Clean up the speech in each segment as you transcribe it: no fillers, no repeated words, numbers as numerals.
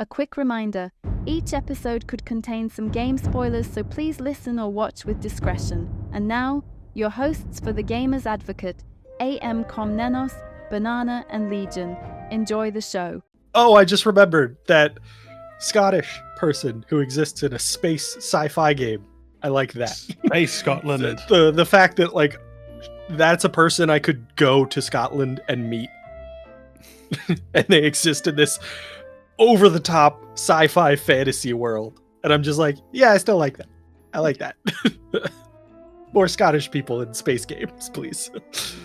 A quick reminder, each episode could contain some game spoilers, so please listen or watch with discretion. And now, your hosts for The Gamer's Advocate, AMKomnenos, Banana, and Legion. Enjoy the show. Oh, I just remembered that Scottish person who exists in a space sci-fi game. I like that. Space Scotland. The fact that, like, that's a person I could go to Scotland and meet. And they exist in this over-the-top sci-fi fantasy world. And I'm just like, yeah, I still like that. I like that. More Scottish people in space games, please.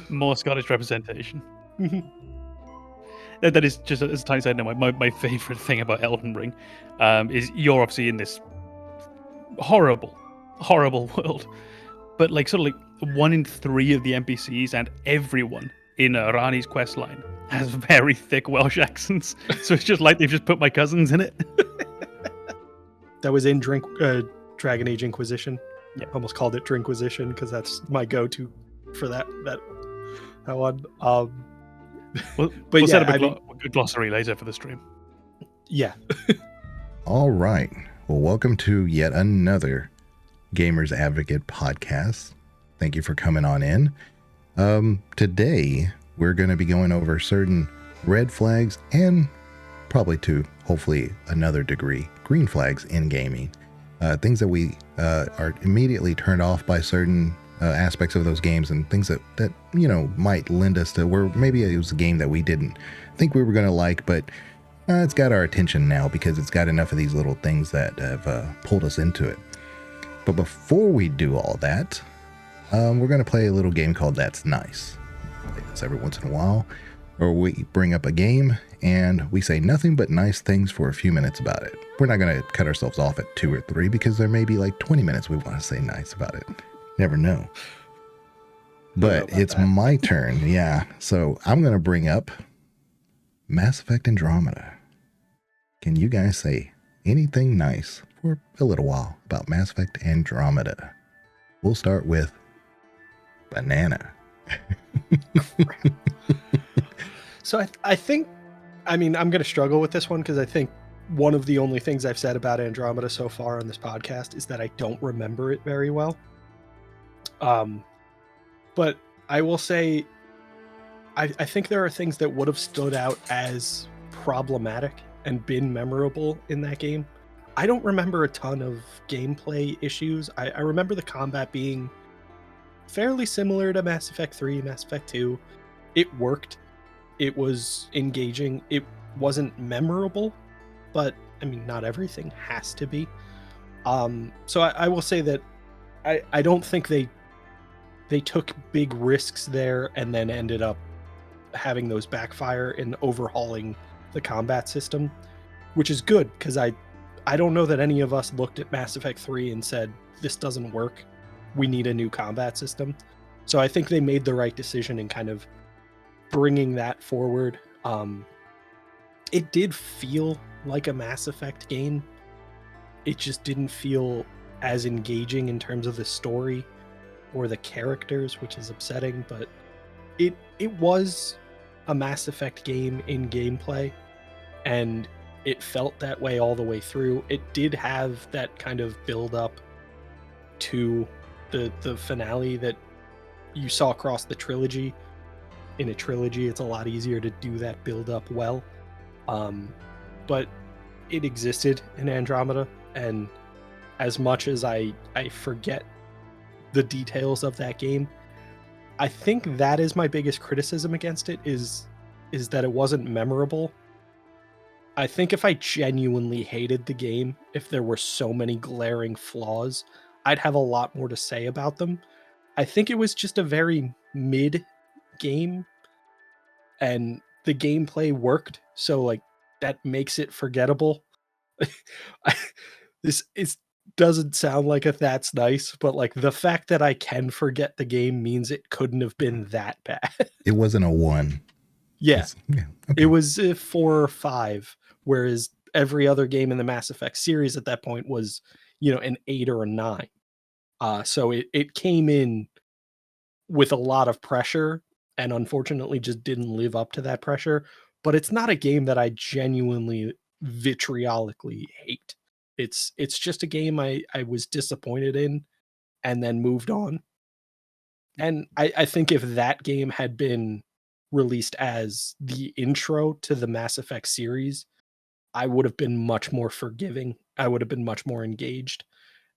More Scottish representation. That is just as a tiny side note. My favorite thing about Elden Ring is you're obviously in this horrible world, but like sort of like 1 in 3 of the NPCs and everyone in Rani's quest line has very thick Welsh accents. So it's just like they've just put my cousins in it. That was in Dragon Age Inquisition. Yeah. Almost called it Drinquisition because that's my go-to for that one. We'll set up a glossary later for the stream. Yeah. All right. Well, welcome to yet another Gamer's Advocate podcast. Thank you for coming on in. Today, we're going to be going over certain red flags and probably to hopefully another degree green flags in gaming. Things that we are immediately turned off by certain aspects of those games, and things that you know might lend us to where maybe it was a game that we didn't think we were going to like, but it's got our attention now because it's got enough of these little things that have pulled us into it. But before we do all that, we're going to play a little game called That's Nice. I play this every once in a while, where we bring up a game and we say nothing but nice things for a few minutes about it. We're not going to cut ourselves off at 2 or 3 because there may be like 20 minutes we want to say nice about it. Never know. But it's my turn, yeah. So I'm going to bring up Mass Effect Andromeda. Can you guys say anything nice for a little while about Mass Effect Andromeda? We'll start with Banana. So I think, I mean, I'm going to struggle with this one because I think one of the only things I've said about Andromeda so far on this podcast is that I don't remember it very well. But I will say, I think there are things that would have stood out as problematic and been memorable in that game. I don't remember a ton of gameplay issues. I remember the combat being fairly similar to Mass Effect 3, Mass Effect 2. It worked. It was engaging. It wasn't memorable, but I mean, not everything has to be. So I will say that I don't think they took big risks there and then ended up having those backfire in overhauling the combat system, which is good because I don't know that any of us looked at Mass Effect 3 and said, this doesn't work. We need a new combat system. So I think they made the right decision in kind of bringing that forward. It did feel like a Mass Effect game. It just didn't feel as engaging in terms of the story or the characters, which is upsetting, but it was a Mass Effect game in gameplay, and it felt that way all the way through. It did have that kind of build up to the finale that you saw across the trilogy. In a trilogy, it's a lot easier to do that build up well. But it existed in Andromeda, and as much as I forget the details of that game, I think that is my biggest criticism against it is that it wasn't memorable. I think if I genuinely hated the game, if there were so many glaring flaws, I'd have a lot more to say about them. I think it was just a very mid game, and the gameplay worked, so like that makes it forgettable. This doesn't sound like a that's nice, but like the fact that I can forget the game means it couldn't have been that bad. It wasn't a 1. Yeah. Okay. It was a 4 or 5, whereas every other game in the Mass Effect series at that point was, an 8 or a 9. So it came in with a lot of pressure and unfortunately just didn't live up to that pressure. But it's not a game that I genuinely vitriolically hate. It's just a game I was disappointed in and then moved on. And I think if that game had been released as the intro to the Mass Effect series, I would have been much more forgiving. I would have been much more engaged.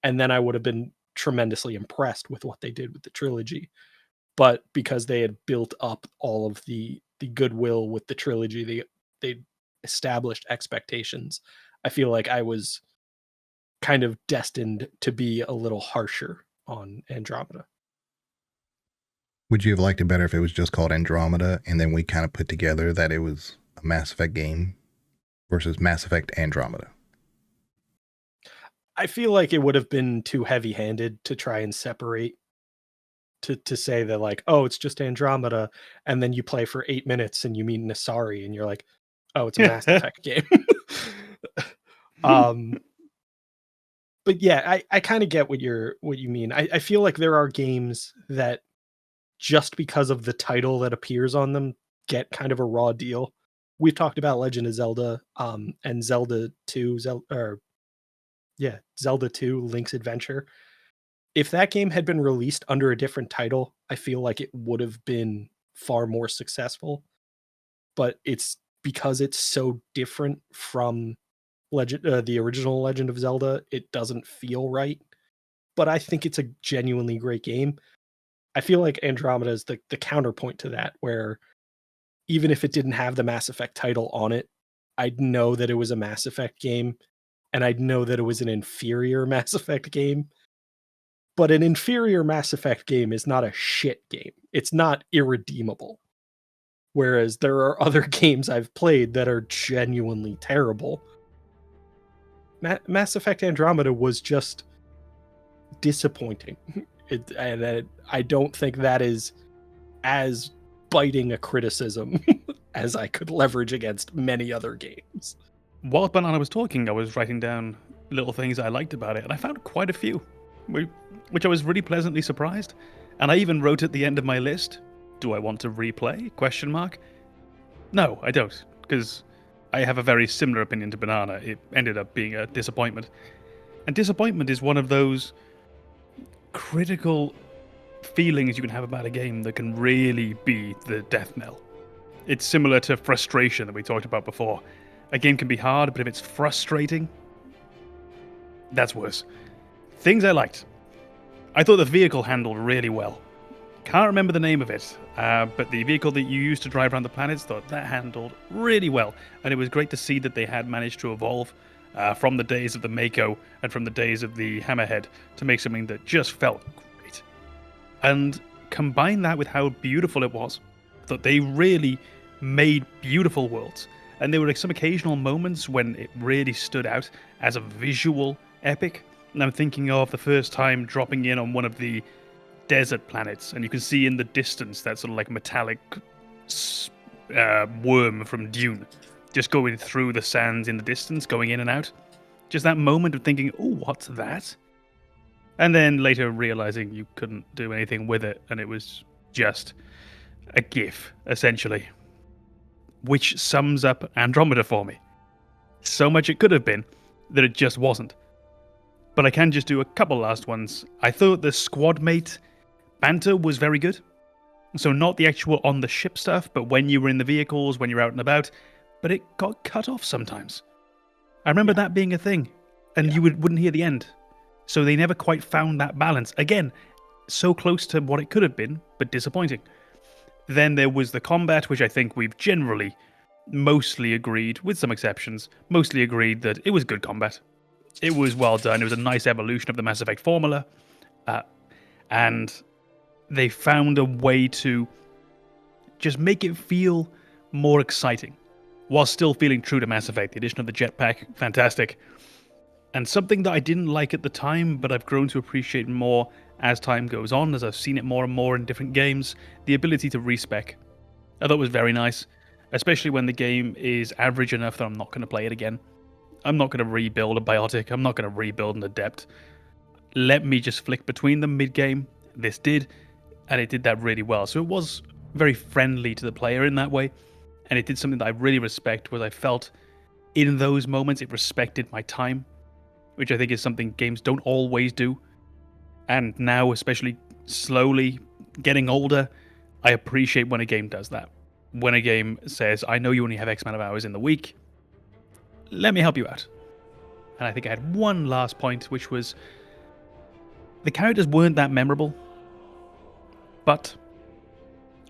And then I would have been tremendously impressed with what they did with the trilogy. But because they had built up all of the goodwill with the trilogy, they established expectations. I feel like I was kind of destined to be a little harsher on Andromeda. Would you have liked it better if it was just called Andromeda and then we kind of put together that it was a Mass Effect game versus Mass Effect Andromeda? I feel like it would have been too heavy-handed to try and separate, to say that like, oh, it's just Andromeda, and then you play for 8 minutes and you meet Nasari and you're like, oh, it's a Mass Effect game. But yeah, I kind of get what you mean. I feel like there are games that just because of the title that appears on them get kind of a raw deal. We've talked about Legend of Zelda, and Zelda 2, Zelda 2 Link's Adventure. If that game had been released under a different title, I feel like it would have been far more successful. But it's because it's so different from the original Legend of Zelda, it doesn't feel right. But I think it's a genuinely great game. I feel like Andromeda is the counterpoint to that, where even if it didn't have the Mass Effect title on it, I'd know that it was a Mass Effect game, and I'd know that it was an inferior Mass Effect game. But an inferior Mass Effect game is not a shit game. It's not irredeemable. Whereas there are other games I've played that are genuinely terrible. Mass Effect Andromeda was just disappointing. I don't think that is as biting a criticism as I could leverage against many other games. While Banana was talking, I was writing down little things I liked about it, and I found quite a few, which I was really pleasantly surprised. And I even wrote at the end of my list, do I want to replay? ? No, I don't, because I have a very similar opinion to Banana. It ended up being a disappointment. And disappointment is one of those critical feelings you can have about a game that can really be the death knell. It's similar to frustration that we talked about before. A game can be hard, but if it's frustrating, that's worse. Things I liked. I thought the vehicle handled really well. Can't remember the name of it, but the vehicle that you used to drive around the planets, thought that handled really well. And it was great to see that they had managed to evolve from the days of the Mako and from the days of the Hammerhead to make something that just felt great. And combine that with how beautiful it was, that they really made beautiful worlds. And there were some occasional moments when it really stood out as a visual epic. And I'm thinking of the first time dropping in on one of the desert planets, and you can see in the distance that sort of like metallic worm from Dune just going through the sands in the distance, going in and out. Just that moment of thinking, oh, what's that? And then later realizing you couldn't do anything with it, and it was just a GIF, essentially. Which sums up Andromeda for me. So much it could have been that it just wasn't. But I can just do a couple last ones. I thought the squad mate banter was very good. So not the actual on the ship stuff, but when you were in the vehicles, when you're out and about. But it got cut off sometimes. I remember that being a thing. And you wouldn't hear the end. So they never quite found that balance. Again, so close to what it could have been, but disappointing. Then there was the combat, which I think we've generally mostly agreed, with some exceptions, mostly agreed that it was good combat. It was well done. It was a nice evolution of the Mass Effect formula. And they found a way to just make it feel more exciting, while still feeling true to Mass Effect. The addition of the jetpack, fantastic. And something that I didn't like at the time, but I've grown to appreciate more as time goes on, as I've seen it more and more in different games, the ability to respec. I thought it was very nice, especially when the game is average enough that I'm not going to play it again. I'm not going to rebuild a Biotic, I'm not going to rebuild an Adept. Let me just flick between them mid-game. This did, and it did that really well. So it was very friendly to the player in that way, and it did something that I really respect, was I felt in those moments, it respected my time, which I think is something games don't always do. And now, especially slowly getting older, I appreciate when a game does that. When a game says, I know you only have X amount of hours in the week, let me help you out. And I think I had one last point, which was the characters weren't that memorable, but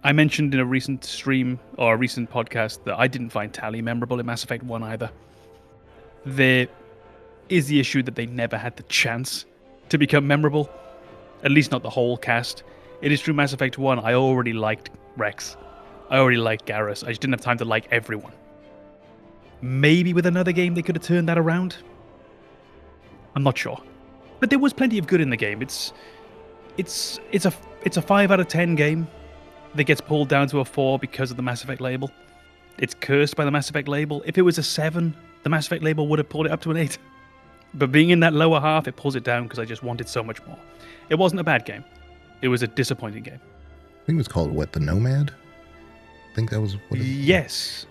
I mentioned in a recent stream or a recent podcast that I didn't find Tali memorable in Mass Effect 1 either. There is the issue that they never had the chance to become memorable, at least not the whole cast. It is true Mass Effect 1, I already liked Rex. I already liked Garrus. I just didn't have time to like everyone. Maybe with another game they could have turned that around. I'm not sure. But there was plenty of good in the game. It's a 5 out of 10 game that gets pulled down to a 4 because of the Mass Effect label. It's cursed by the Mass Effect label. If it was a 7, the Mass Effect label would have pulled it up to an 8. But being in that lower half, it pulls it down because I just wanted so much more. It wasn't a bad game. It was a disappointing game. I think it was called, what, The Nomad? I think that was what it was. Yes.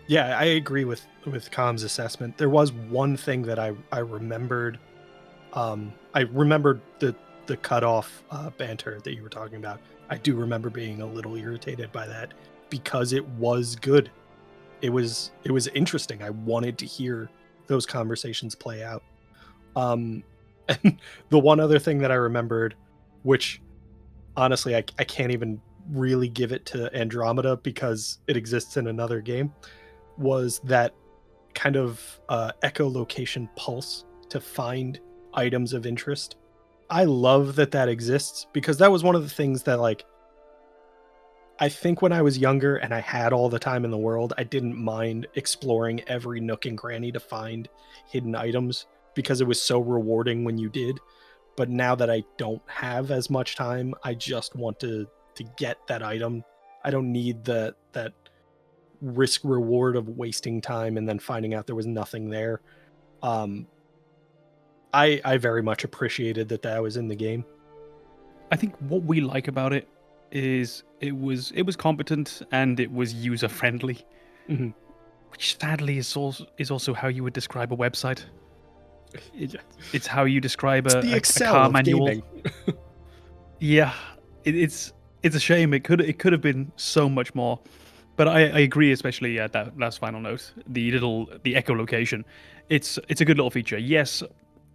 Yeah, I agree with Com's assessment. There was one thing that I remembered. I remembered the cutoff banter that you were talking about. I do remember being a little irritated by that because it was good. It was interesting. I wanted to hear those conversations play out. And the one other thing that I remembered, which honestly I can't even really give it to Andromeda because it exists in another game, was that kind of echolocation pulse to find items of interest. I love that exists because that was one of the things that, like, I think when I was younger and I had all the time in the world, I didn't mind exploring every nook and cranny to find hidden items because it was so rewarding when you did. But now that I don't have as much time, I just want to get that item. I don't need that risk reward of wasting time and then finding out there was nothing there. I very much appreciated that was in the game. I think what we like about it is it was competent and it was user friendly, Mm-hmm. which sadly is also how you would describe a website. It's how you describe the a Excel car of manual. gaming. Yeah, it's a shame. It could have been so much more. But I agree, especially at that last final note, the echolocation. It's a good little feature. Yes,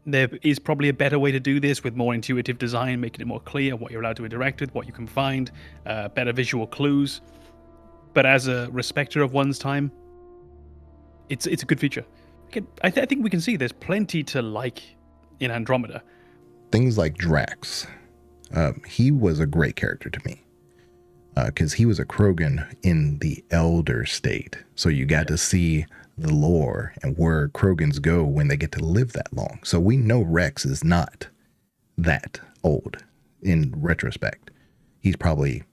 there is probably a better way to do this with more intuitive design, making it more clear what you're allowed to interact with, what you can find, better visual clues. But as a respecter of one's time, it's a good feature. I think we can see there's plenty to like in Andromeda. Things like Drax. He was a great character to me. Because he was a Krogan in the Elder State. So you got to see the lore and where Krogans go when they get to live that long. So we know Rex is not that old in retrospect. He's probably,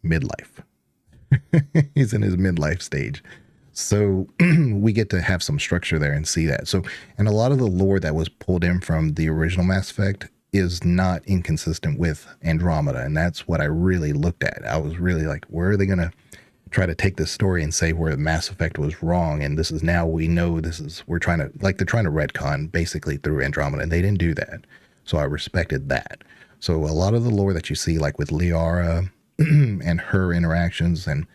midlife. He's in his midlife stage. So we get to have some structure there and see that. So, and a lot of the lore that was pulled in from the original Mass Effect is not inconsistent with Andromeda. And that's what I really looked at. I was really like, where are they going to try to take this story and say where Mass Effect was wrong? And this is now we know they're trying to retcon basically through Andromeda, and they didn't do that. So I respected that. So a lot of the lore that you see, like with Liara and her interactions and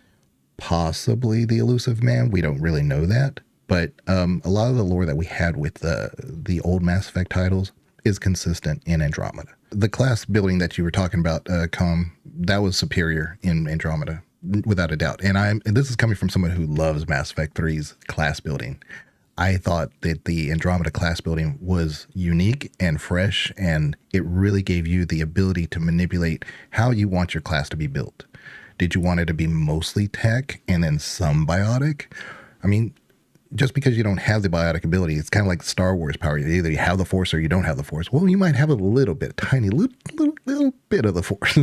possibly the Elusive Man, we don't really know that. But a lot of the lore that we had with the old Mass Effect titles is consistent in Andromeda. The class building that you were talking about, that was superior in Andromeda, without a doubt. And this is coming from someone who loves Mass Effect 3's class building. I thought that the Andromeda class building was unique and fresh, and it really gave you the ability to manipulate how you want your class to be built. Did you want it to be mostly tech and then some biotic? I mean, just because you don't have the biotic ability, it's kind of like Star Wars power. Either you have the Force or you don't have the Force. Well, you might have a little bit, tiny little bit of the Force.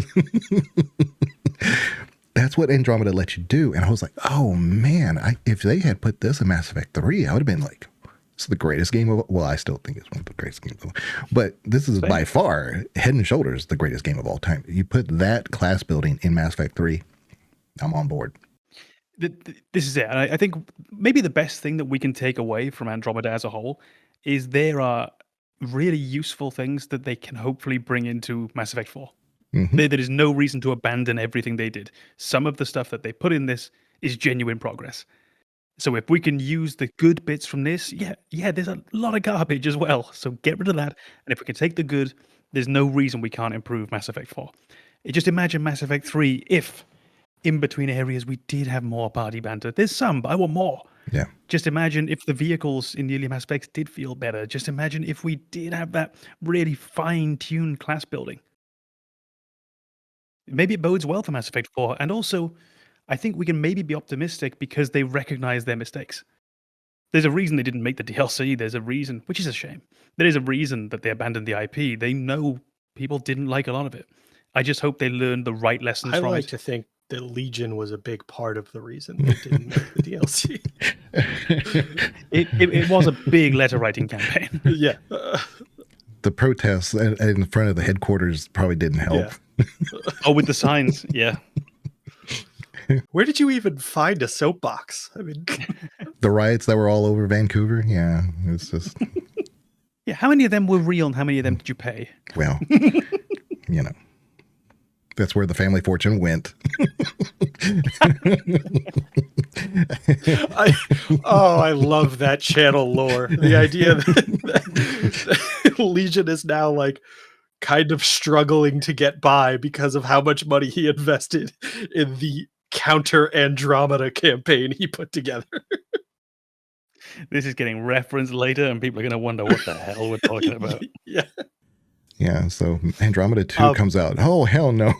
That's what Andromeda lets you do. And I was like, oh man, if they had put this in Mass Effect 3, I would have been like, it's the greatest game of, well, I still think it's one of the greatest games of all, but this is by far, head and shoulders, the greatest game of all time. You put that class building in Mass Effect 3, I'm on board. This is it. And I think maybe the best thing that we can take away from Andromeda as a whole is there are really useful things that they can hopefully bring into Mass Effect 4. There is no reason to abandon everything they did. Some of the stuff that they put in this is genuine progress. So if we can use the good bits from this, yeah, there's a lot of garbage as well. So get rid of that. And if we can take the good, there's no reason we can't improve Mass Effect 4. Just imagine Mass Effect 3 if in between areas we did have more party banter. There's some, but I want more. Yeah. Just imagine if the vehicles in the early Mass Effects did feel better. Just imagine if we did have that really fine-tuned class building. Maybe it bodes well for Mass Effect 4. And also, I think we can maybe be optimistic because they recognize their mistakes. There's a reason they didn't make the DLC. There's a reason, which is a shame. There is a reason that they abandoned the IP. They know people didn't like a lot of it. I just hope they learned the right lessons from like it. to think that Legion was a big part of the reason they didn't make the DLC. It was a big letter writing campaign. Yeah. The protests in front of the headquarters probably didn't help. Yeah. Oh, with the signs, yeah. Where did you even find a soapbox? I mean, The riots that were all over Vancouver. Yeah, it's just. Yeah, how many of them were real and how many of them did you pay? Well, that's where the family fortune went. I love that channel lore. The idea that Legion is now like kind of struggling to get by because of how much money he invested in the counter Andromeda campaign he put together. This is getting referenced later and people are going to wonder what the hell we're talking about. Yeah. Yeah, so Andromeda 2 comes out. Oh, hell no.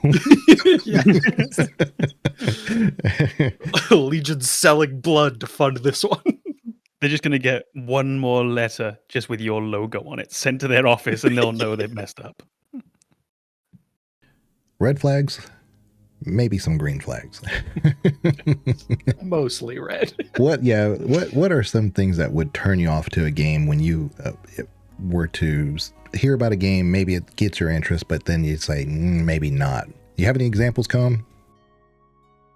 Legion's selling blood to fund this one. They're just going to get one more letter just with your logo on it sent to their office and they'll know they've messed up. Red flags, maybe some green flags. Mostly red. What are some things that would turn you off to a game when you were to hear about a game, maybe it gets your interest, but then you say, maybe not. You have any examples, Com?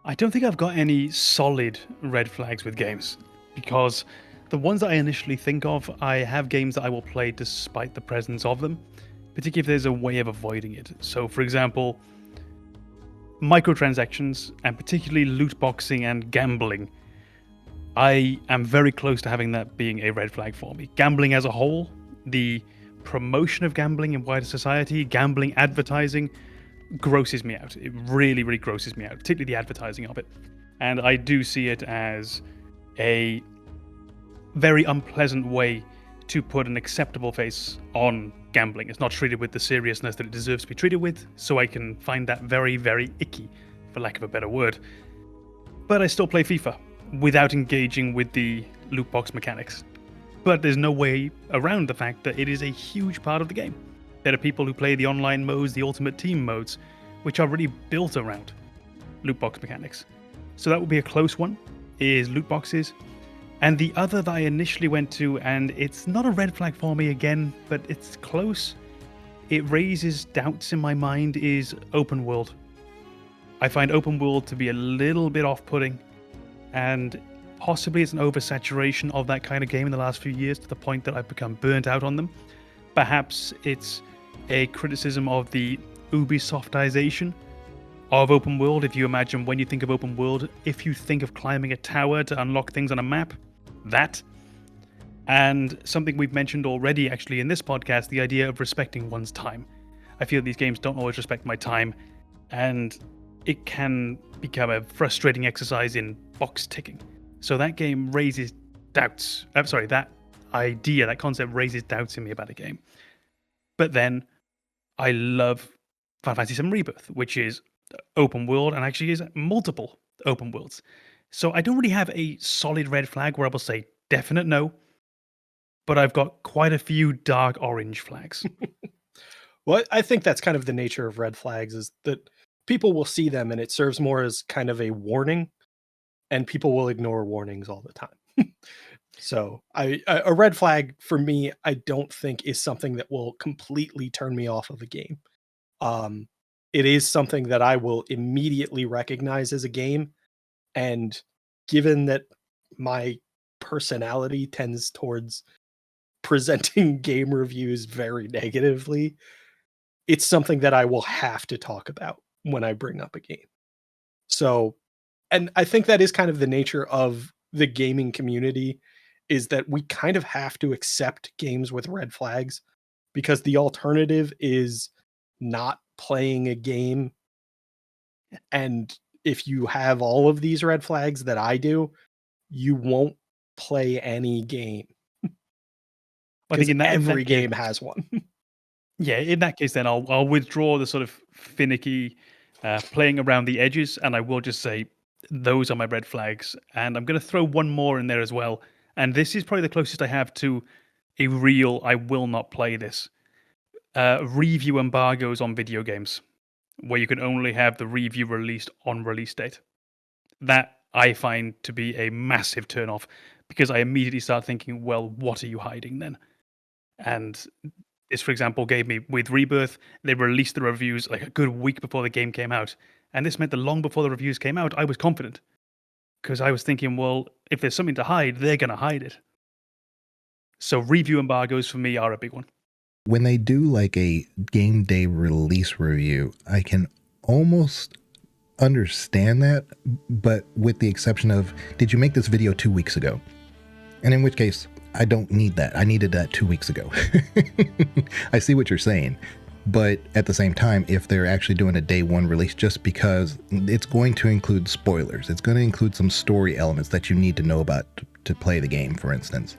I don't think I've got any solid red flags with games because the ones that I initially think of, I have games that I will play despite the presence of them, particularly if there's a way of avoiding it. So, for example, microtransactions and particularly loot boxing and gambling. I am very close to having that being a red flag for me. Gambling as a whole, the promotion of gambling in wider society, gambling advertising, grosses me out. It really, really grosses me out, particularly the advertising of it. And I do see it as a very unpleasant way to put an acceptable face on gambling. It's not treated with the seriousness that it deserves to be treated with, so I can find that very, very icky, for lack of a better word. But I still play FIFA without engaging with the loot box mechanics. But there's no way around the fact that it is a huge part of the game. There are people who play the online modes, the ultimate team modes, which are really built around loot box mechanics. So that would be a close one, is loot boxes. And the other that I initially went to, and it's not a red flag for me again, but it's close, it raises doubts in my mind, is open world. I find open world to be a little bit off-putting, and possibly it's an oversaturation of that kind of game in the last few years to the point that I've become burnt out on them. Perhaps it's a criticism of the Ubisoftization of open world. If you imagine when you think of open world, if you think of climbing a tower to unlock things on a map, that. And something we've mentioned already actually in this podcast, the idea of respecting one's time. I feel these games don't always respect my time, and it can become a frustrating exercise in box ticking. So that game raises doubts. That idea, that concept raises doubts in me about a game. But then I love Final Fantasy VII Rebirth, which is open world and actually is multiple open worlds. So I don't really have a solid red flag where I will say definite no, but I've got quite a few dark orange flags. Well, I think that's kind of the nature of red flags, is that people will see them and it serves more as kind of a warning, and people will ignore warnings all the time. So a red flag for me, I don't think is something that will completely turn me off of a game. It is something that I will immediately recognize as a game and given that my personality tends towards presenting game reviews very negatively, it's something that I will have to talk about when I bring up a game. So, and I think that is kind of the nature of the gaming community, is that we kind of have to accept games with red flags, because the alternative is not playing a game. And if you have all of these red flags that I do, you won't play any game, I because think in that every case, game has one. yeah, in that case, then I'll withdraw the sort of finicky playing around the edges, and I will just say those are my red flags. And I'm going to throw one more in there as well. And this is probably the closest I have to a real I will not play this. Review embargoes on video games, where you can only have the review released on release date. That I find to be a massive turnoff, because I immediately start thinking, well, what are you hiding then? And this, for example, gave me with Rebirth, they released the reviews like a good week before the game came out. And this meant that long before the reviews came out, I was confident, because I was thinking, well, if there's something to hide, they're going to hide it. So review embargoes for me are a big one. When they do like a game day release review, I can almost understand that, but with the exception of, did you make this video 2 weeks ago? And in which case, I don't need that. I needed that 2 weeks ago. I see what you're saying. But at the same time, if they're actually doing a day one release, just because it's going to include spoilers, it's going to include some story elements that you need to know about to play the game, for instance,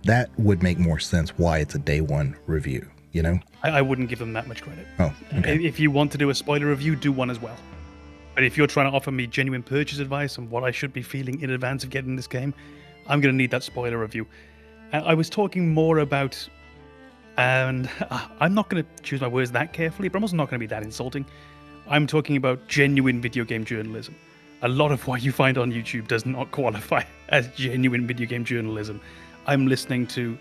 that would make more sense why it's a day one review, you know? I wouldn't give them that much credit. Oh, okay. If you want to do a spoiler review, do one as well. But if you're trying to offer me genuine purchase advice on what I should be feeling in advance of getting this game, I'm going to need that spoiler review. I was talking more about, and I'm not going to choose my words that carefully, but I'm also not going to be that insulting. I'm talking about genuine video game journalism. A lot of what you find on YouTube does not qualify as genuine video game journalism. I'm listening to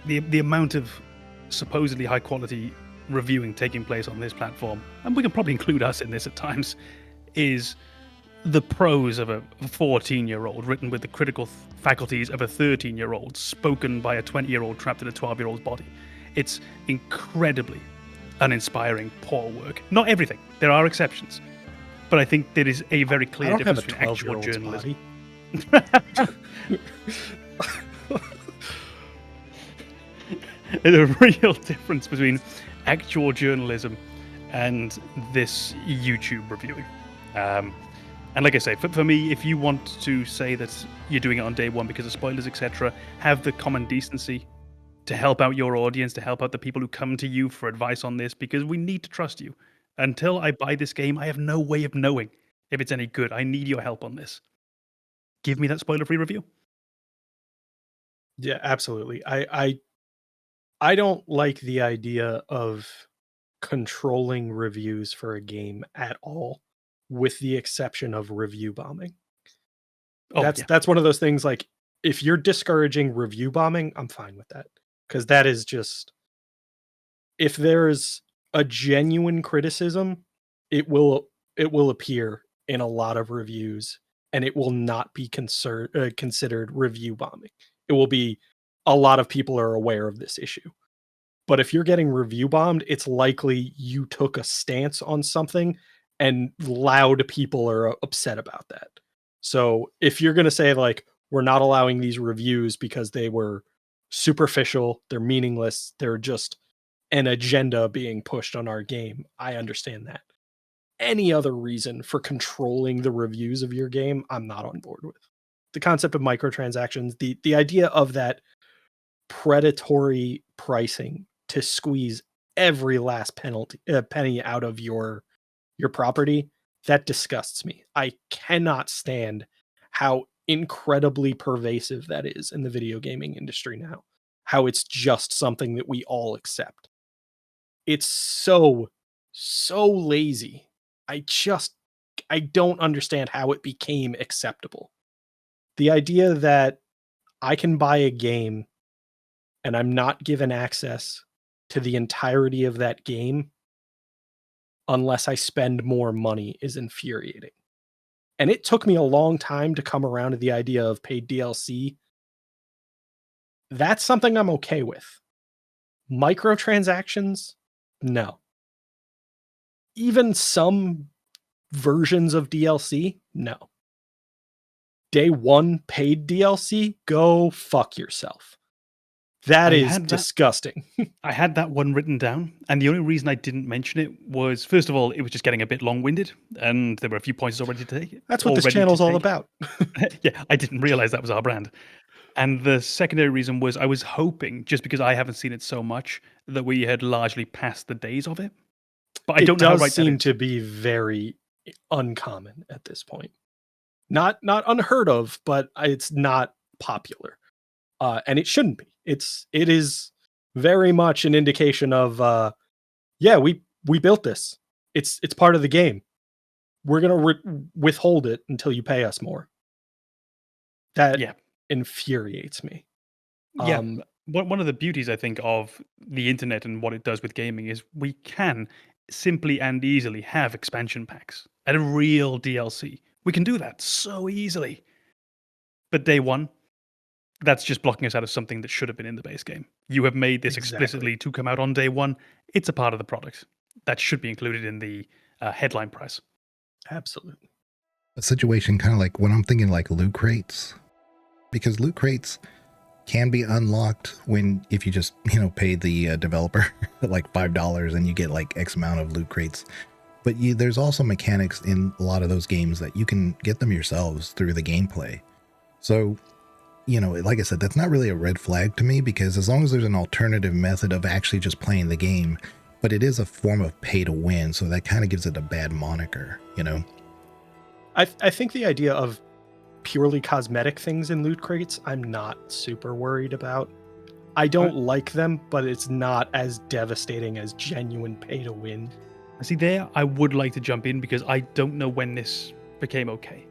the amount of supposedly high quality reviewing taking place on this platform, and we can probably include us in this at times, is the prose of a 14-year-old written with the critical faculties of a 13-year-old, spoken by a 20-year-old trapped in a 12-year-old's body. It's incredibly uninspiring, poor work. Not everything. There are exceptions. But I think there is a very clear difference between actual journalism. There's a real difference between actual journalism and this YouTube reviewing. And like I say, for me, if you want to say that you're doing it on day one because of spoilers, etc., have the common decency to help out your audience, to help out the people who come to you for advice on this, because we need to trust you. Until I buy this game, I have no way of knowing if it's any good. I need your help on this. Give me that spoiler-free review. Yeah, absolutely. I don't like the idea of controlling reviews for a game at all, with the exception of review bombing. That's one of those things, like, if you're discouraging review bombing, I'm fine with that. Because that is just, if there's a genuine criticism, it will appear in a lot of reviews, and it will not be considered review bombing. It will be, a lot of people are aware of this issue. But if you're getting review bombed, it's likely you took a stance on something, and loud people are upset about that. So if you're going to say, like, we're not allowing these reviews because they were superficial, they're meaningless, they're just an agenda being pushed on our game, I understand that. Any other reason for controlling the reviews of your game, I'm not on board with. The concept of microtransactions, the idea of that predatory pricing to squeeze every last penny out of your property, that disgusts me. I cannot stand how incredibly pervasive that is in the video gaming industry now. How it's just something that we all accept. It's so lazy. I don't understand how it became acceptable. The idea that I can buy a game and I'm not given access to the entirety of that game unless I spend more money is infuriating. And it took me a long time to come around to the idea of paid DLC. That's something I'm okay with. Microtransactions, no. Even some versions of DLC, no. Day one paid DLC, go fuck yourself. That is disgusting. I had that one written down, and the only reason I didn't mention it was, first of all, it was just getting a bit long-winded, and there were a few points already to take. That's what this channel's all about. Yeah, I didn't realize that was our brand. And the secondary reason was I was hoping, just because I haven't seen it so much, that we had largely passed the days of it. But I don't know how right that is. It does seem to be very uncommon at this point. Not unheard of, but it's not popular. And it shouldn't be. It is very much an indication of yeah, we built this. It's part of the game. We're going to withhold it until you pay us more. That infuriates me. Yeah. One of the beauties, I think, of the internet and what it does with gaming is we can simply and easily have expansion packs and a real DLC. We can do that so easily. But day one, that's just blocking us out of something that should have been in the base game. You have made this explicitly to come out on day one. It's a part of the product. That should be included in the headline price. Absolutely. A situation kind of like when I'm thinking like loot crates, because loot crates can be unlocked if you just, pay the developer like $5 and you get like X amount of loot crates. But there's also mechanics in a lot of those games that you can get them yourselves through the gameplay. So, like I said, that's not really a red flag to me, because as long as there's an alternative method of actually just playing the game, but it is a form of pay to win, so that kind of gives it a bad moniker, I think the idea of purely cosmetic things in loot crates, I'm not super worried about. I don't like them, but it's not as devastating as genuine pay to win. See, there I would like to jump in because I don't know when this became okay.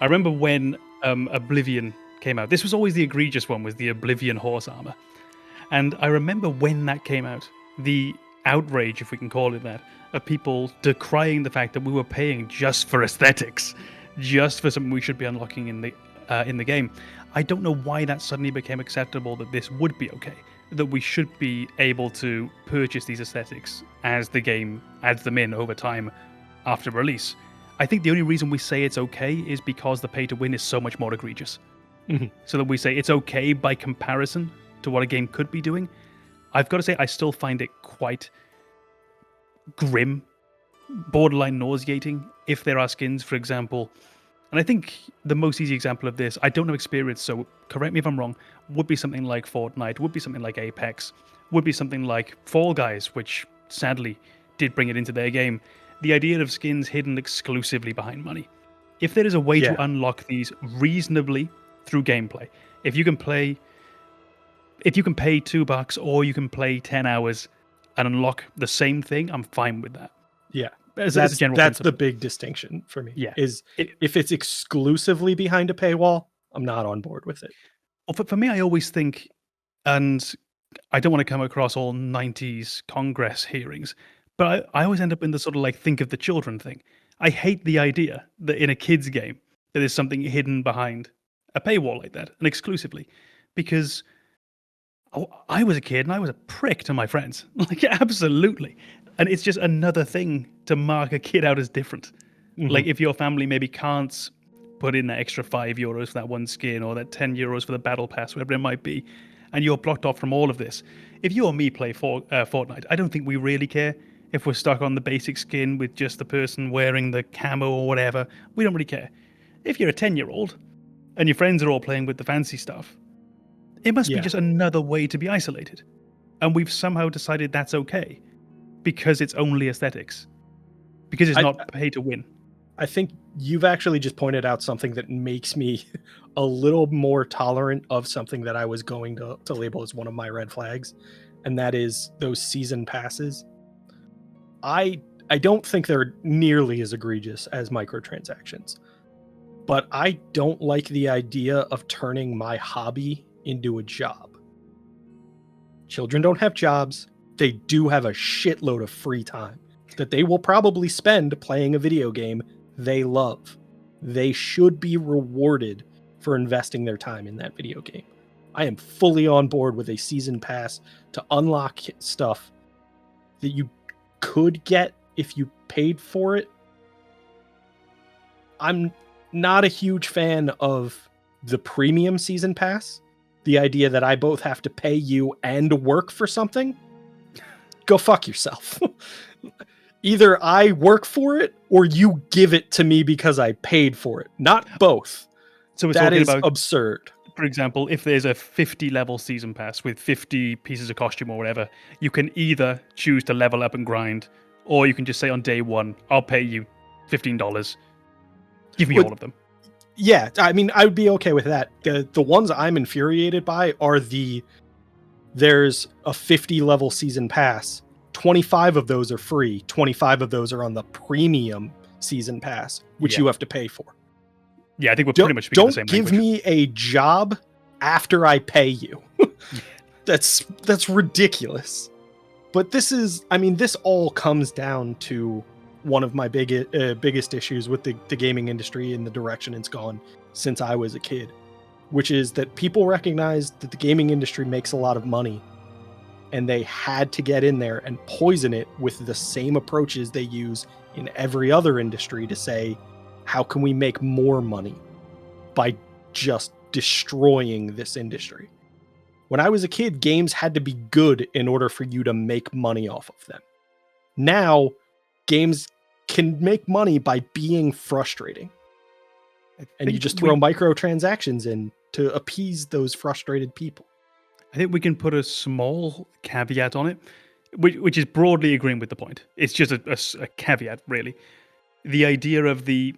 I remember when Oblivion came out. This was always the egregious one, was the Oblivion horse armor. And I remember when that came out, the outrage, if we can call it that, of people decrying the fact that we were paying just for aesthetics, just for something we should be unlocking in the game. I don't know why that suddenly became acceptable, that this would be okay, that we should be able to purchase these aesthetics as the game adds them in over time after release. I think the only reason we say it's okay is because the pay to win is so much more egregious. Mm-hmm. So that we say it's okay by comparison to what a game could be doing. I've got to say, I still find it quite grim, borderline nauseating if there are skins, for example. And I think the most easy example of this, I don't know experience, so correct me if I'm wrong, would be something like Fortnite, would be something like Apex, would be something like Fall Guys, which sadly did bring it into their game. The idea of skins hidden exclusively behind money. If there is a way to unlock these reasonably through gameplay, if you can pay $2 or you can play 10 hours and unlock the same thing, I'm fine with that. Yeah. That's the big distinction for me. Yeah. If it's exclusively behind a paywall, I'm not on board with it. Well, for me, I always think, and I don't want to come across all 90s Congress hearings, but I always end up in the sort of like think of the children thing. I hate the idea that in a kid's game, there is something hidden behind a paywall like that, and exclusively, because I was a kid and I was a prick to my friends. Like, absolutely. And it's just another thing to mark a kid out as different. Mm-hmm. Like, if your family maybe can't put in that extra €5 for that one skin, or that €10 for the battle pass, whatever it might be, and you're blocked off from all of this. If you or me play Fortnite, I don't think we really care if we're stuck on the basic skin with just the person wearing the camo or whatever. We don't really care. If you're a 10-year-old and your friends are all playing with the fancy stuff, it must be just another way to be isolated. And we've somehow decided that's okay because it's only aesthetics. Because it's not pay to win. I think you've actually just pointed out something that makes me a little more tolerant of something that I was going to label as one of my red flags, and that is those season passes. I don't think they're nearly as egregious as microtransactions, but I don't like the idea of turning my hobby into a job. Children don't have jobs. They do have a shitload of free time that they will probably spend playing a video game they love. they should be rewarded for investing their time in that video game. I am fully on board with a season pass to unlock stuff that you could get if you paid for it. I'm not a huge fan of the premium season pass. The idea that I both have to pay you and work for something. Go fuck yourself. Either I work for it or you give it to me because I paid for it. Not both. So we're That talking is about, absurd. for example, if there's a 50 level season pass with 50 pieces of costume or whatever, you can either choose to level up and grind, or you can just say on day one, I'll pay you $15. Give me all of them. Yeah, I mean, I would be okay with that. The ones I'm infuriated by are there's a 50 level season pass. 25 of those are free. 25 of those are on the premium season pass, which you have to pay for. Yeah, I think we're pretty much speaking the same language. Don't give me a job after I pay you. That's ridiculous. But this all comes down to one of my biggest issues with the gaming industry and the direction it's gone since I was a kid, which is that people recognize that the gaming industry makes a lot of money, and they had to get in there and poison it with the same approaches they use in every other industry to say, how can we make more money by just destroying this industry? When I was a kid, games had to be good in order for you to make money off of them. Now, games can make money by being frustrating. And you just throw microtransactions in to appease those frustrated people. I think we can put a small caveat on it, which is broadly agreeing with the point. It's just a caveat, really. The idea of the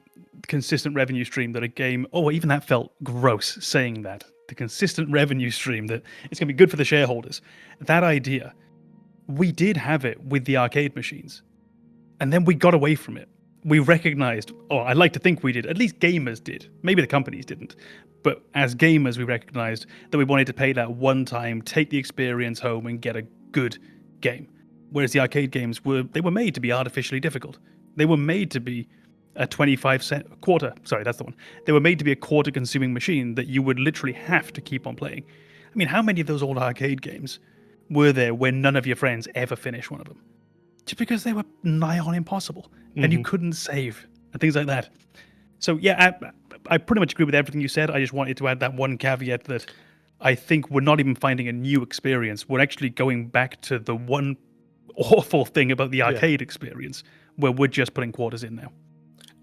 consistent revenue stream that a game... Oh, even that felt gross, saying that. The consistent revenue stream that it's going to be good for the shareholders. That idea, we did have it with the arcade machines. And then we got away from it. We recognized, or I like to think we did, at least gamers did. Maybe the companies didn't. But as gamers, we recognized that we wanted to pay that one time, take the experience home and get a good game. Whereas the arcade games were made to be artificially difficult. They were made to be a 25-cent quarter. Sorry, that's the one. They were made to be a quarter consuming machine that you would literally have to keep on playing. I mean, how many of those old arcade games were there where none of your friends ever finished one of them? Just because they were nigh on impossible and you couldn't save and things like that. So yeah, I pretty much agree with everything you said. I just wanted to add that one caveat that I think we're not even finding a new experience. We're actually going back to the one awful thing about the arcade experience where we're just putting quarters in now.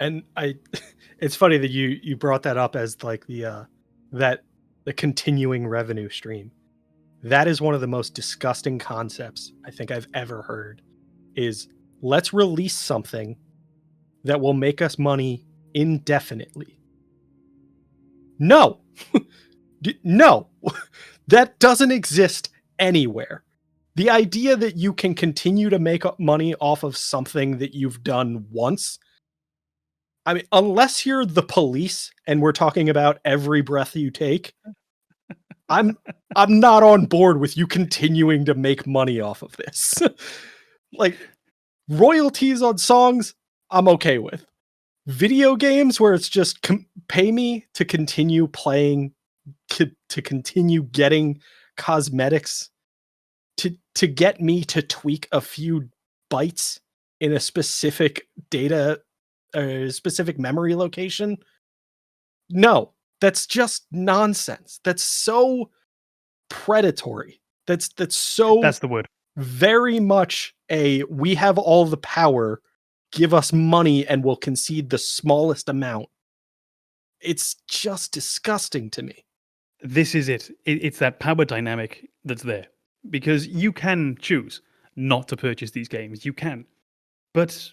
And it's funny that you brought that up as like the continuing revenue stream. That is one of the most disgusting concepts I think I've ever heard. Is let's release something that will make us money indefinitely. No, no, that doesn't exist anywhere. The idea that you can continue to make money off of something that you've done once. I mean, unless you're the police and we're talking about every breath you take, I'm not on board with you continuing to make money off of this. Like, royalties on songs, I'm okay with. Video games where it's just pay me to continue playing, to continue getting cosmetics, to get me to tweak a few bytes in a specific data, a specific memory location. No, that's just nonsense. That's so predatory. That's the word. Very much we have all the power, give us money and we'll concede the smallest amount. It's just disgusting to me. This is it. It's that power dynamic that's there. Because you can choose not to purchase these games. You can. But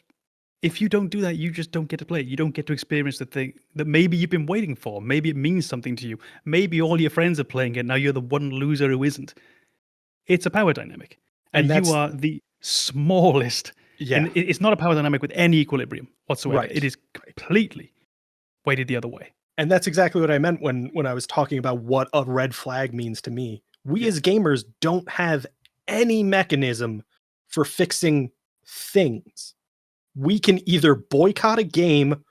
if you don't do that, you just don't get to play. You don't get to experience the thing that maybe you've been waiting for. Maybe it means something to you. Maybe all your friends are playing it. Now you're the one loser who isn't. It's a power dynamic. And you are the smallest. Yeah. And it's not a power dynamic with any equilibrium whatsoever. Right. It is completely weighted the other way. And that's exactly what I meant when I was talking about what a red flag means to me. We as gamers don't have any mechanism for fixing things. We can either boycott a game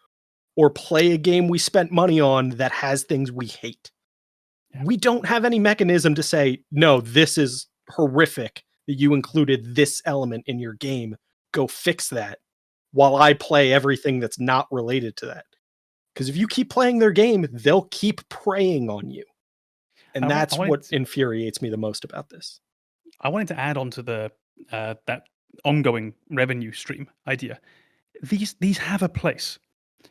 or play a game we spent money on that has things we hate. We don't have any mechanism to say, no, this is horrific that you included this element in your game. Go fix that while I play everything that's not related to that. Because if you keep playing their game, they'll keep preying on you. And that's what infuriates me the most about this. I wanted to add on to the that ongoing revenue stream idea. These have a place.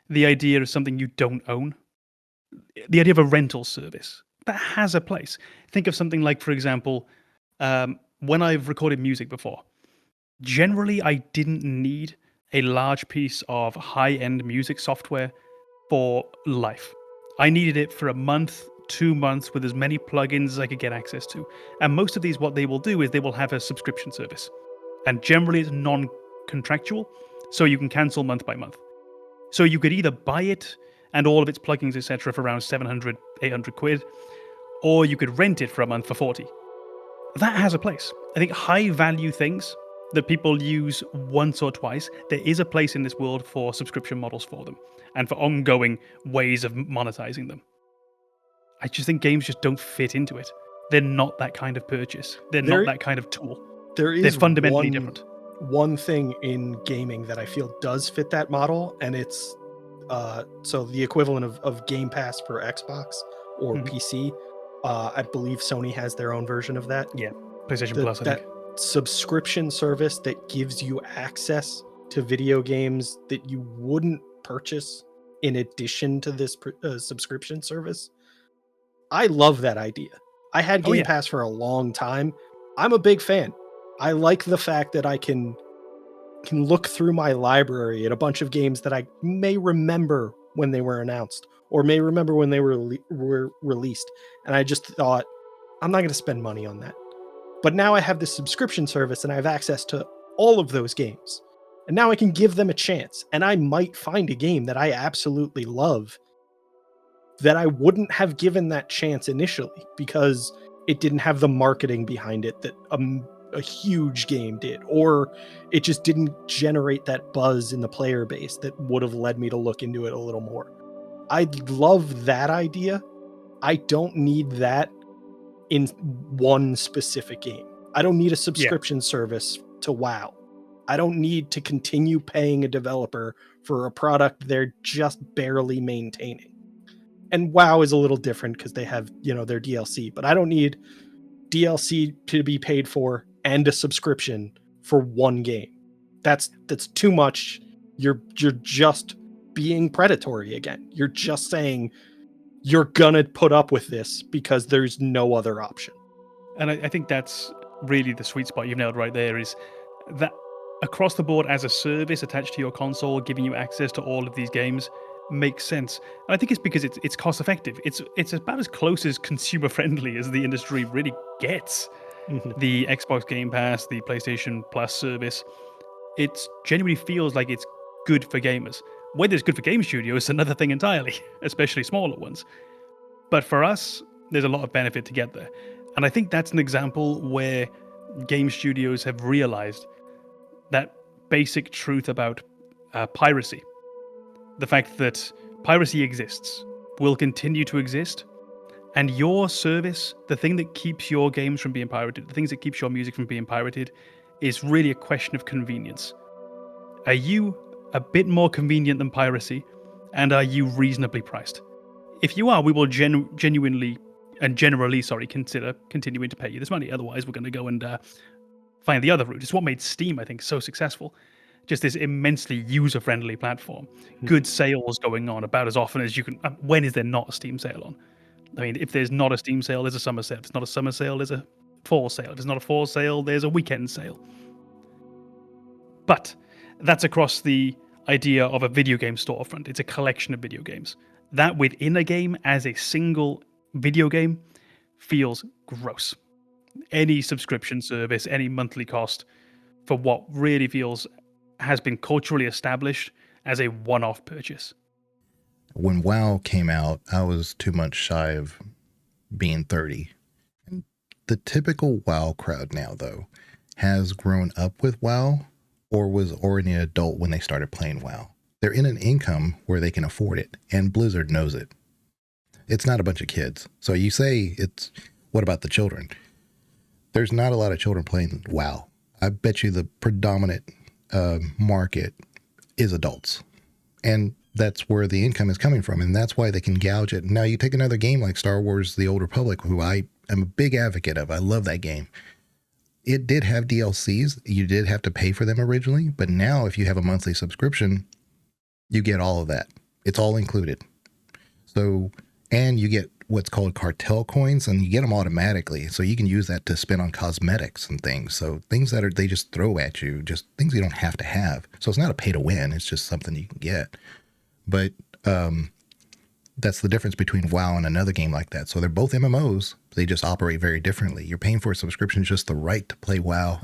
The idea of something you don't own. The idea of a rental service. That has a place. Think of something like, for example, when I've recorded music before, generally I didn't need a large piece of high-end music software for life. I needed it for a month, 2 months, with as many plugins as I could get access to. And most of these, what they will do is they will have a subscription service. And generally it's non-contractual, so you can cancel month by month. So you could either buy it and all of its plugins, etc., for around 700, 800 quid, or you could rent it for a month for 40. That has a place. I think high-value things that people use once or twice, there is a place in this world for subscription models for them and for ongoing ways of monetizing them. I just think games just don't fit into it. They're not that kind of purchase. They're not that kind of tool. They're fundamentally different. One thing in gaming that I feel does fit that model, and it's so the equivalent of Game Pass for Xbox or PC. I believe Sony has their own version of that. Yeah, PlayStation Plus, I think. Subscription service that gives you access to video games that you wouldn't purchase in addition to this subscription service. I love that idea. I had Game Pass for a long time. I'm a big fan. I like the fact that I can look through my library at a bunch of games that I may remember when they were announced or may remember when they were released. And I just thought, I'm not going to spend money on that. But now I have this subscription service and I have access to all of those games. And now I can give them a chance. And I might find a game that I absolutely love that I wouldn't have given that chance initially because it didn't have the marketing behind it that a huge game did, or it just didn't generate that buzz in the player base that would have led me to look into it a little more. I love that idea. I don't need that in one specific game. I don't need a subscription service to WoW. I don't need to continue paying a developer for a product they're just barely maintaining. And WoW is a little different because they have, their DLC, but I don't need DLC to be paid for and a subscription for one game. That's too much. You're just being predatory again. You're just saying you're gonna put up with this because there's no other option. And I think that's really the sweet spot you've nailed right there, is that across the board as a service attached to your console, giving you access to all of these games makes sense. And I think it's because it's cost effective. It's about as close as consumer friendly as the industry really gets. The Xbox Game Pass, the PlayStation Plus service, it genuinely feels like it's good for gamers. Whether it's good for game studios is another thing entirely, especially smaller ones. But for us, there's a lot of benefit to get there. And I think that's an example where game studios have realized that basic truth about piracy. The fact that piracy exists, will continue to exist, and your service, the thing that keeps your games from being pirated, the things that keeps your music from being pirated, is really a question of convenience. Are you a bit more convenient than piracy, and are you reasonably priced? If you are, we will genuinely consider continuing to pay you this money. Otherwise, we're going to go and find the other route. It's what made Steam, I think, so successful. Just this immensely user-friendly platform. Good sales going on about as often as you can. When is there not a Steam sale on? I mean, if there's not a Steam sale, there's a summer sale. If it's not a summer sale, there's a fall sale. If it's not a fall sale, there's a weekend sale. But that's across the idea of a video game storefront. It's a collection of video games. That within a game as a single video game feels gross. Any subscription service, any monthly cost for what really has been culturally established as a one-off purchase. When WoW came out, I was 2 months shy of being 30. And the typical WoW crowd now, though, has grown up with WoW or was already an adult when they started playing WoW. They're in an income where they can afford it, and Blizzard knows it. It's not a bunch of kids. So you say what about the children? There's not a lot of children playing WoW. I bet you the predominant market is adults. And that's where the income is coming from. And that's why they can gouge it. Now you take another game like Star Wars The Old Republic, who I am a big advocate of. I love that game. It did have DLCs. You did have to pay for them originally. But now if you have a monthly subscription, you get all of that. It's all included. So, and you get what's called cartel coins, and you get them automatically. So you can use that to spend on cosmetics and things. So things that they just throw at you, just things you don't have to have. So it's not a pay to win. It's just something you can get. But that's the difference between WoW and another game like that. So they're both MMOs. They just operate very differently. You're paying for a subscription, just the right to play WoW.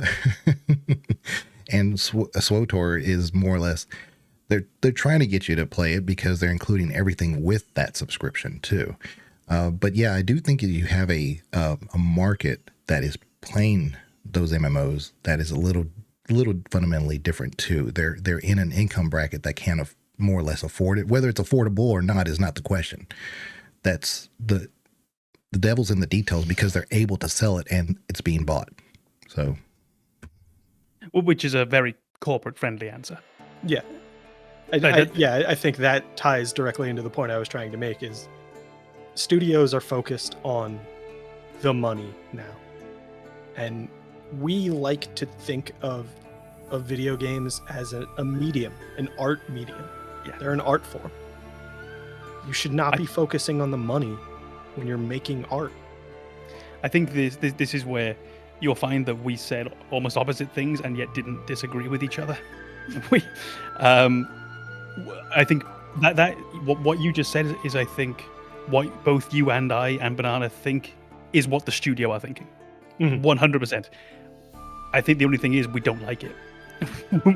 And SWTOR is more or less, they're trying to get you to play it because they're including everything with that subscription too. But yeah, I do think you have a market that is playing those MMOs that is a little fundamentally different too. They're in an income bracket that can more or less afford it. Whether it's affordable or not is not the question. That's the devil's in the details because they're able to sell it and it's being bought. So, which is a very corporate friendly answer. Yeah. I think that ties directly into the point I was trying to make is studios are focused on the money now. And we like to think of video games as a medium, an art medium. Yeah. They're an art form. You should not be focusing on the money when you're making art. I think this is where you'll find that we said almost opposite things and yet didn't disagree with each other. I think that what you just said is I think what both you and I and Banana think is what the studio are thinking. 100%. I think the only thing is we don't like it.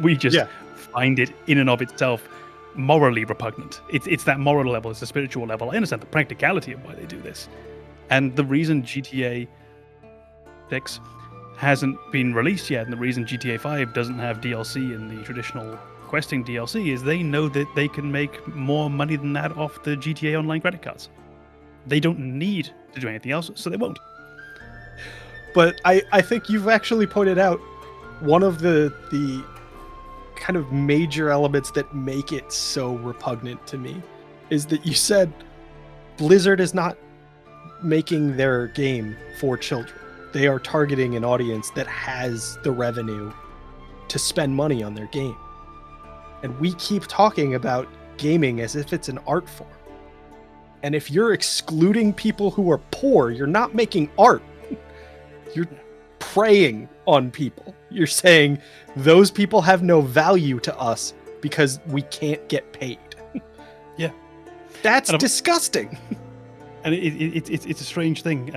We just find it in and of itself morally repugnant. It's that moral level, it's the spiritual level. I understand the practicality of why they do this. And the reason GTA 6 hasn't been released yet, and the reason GTA 5 doesn't have DLC in the traditional questing DLC is they know that they can make more money than that off the GTA Online credit cards. They don't need to do anything else, so they won't. But I think you've actually pointed out one of the kind of major elements that make it so repugnant to me is that you said Blizzard is not making their game for children. They are targeting an audience that has the revenue to spend money on their game. And we keep talking about gaming as if it's an art form. And if you're excluding people who are poor, you're not making art. You're preying on people. You're saying those people have no value to us because we can't get paid. Yeah. That's disgusting. And it's a strange thing.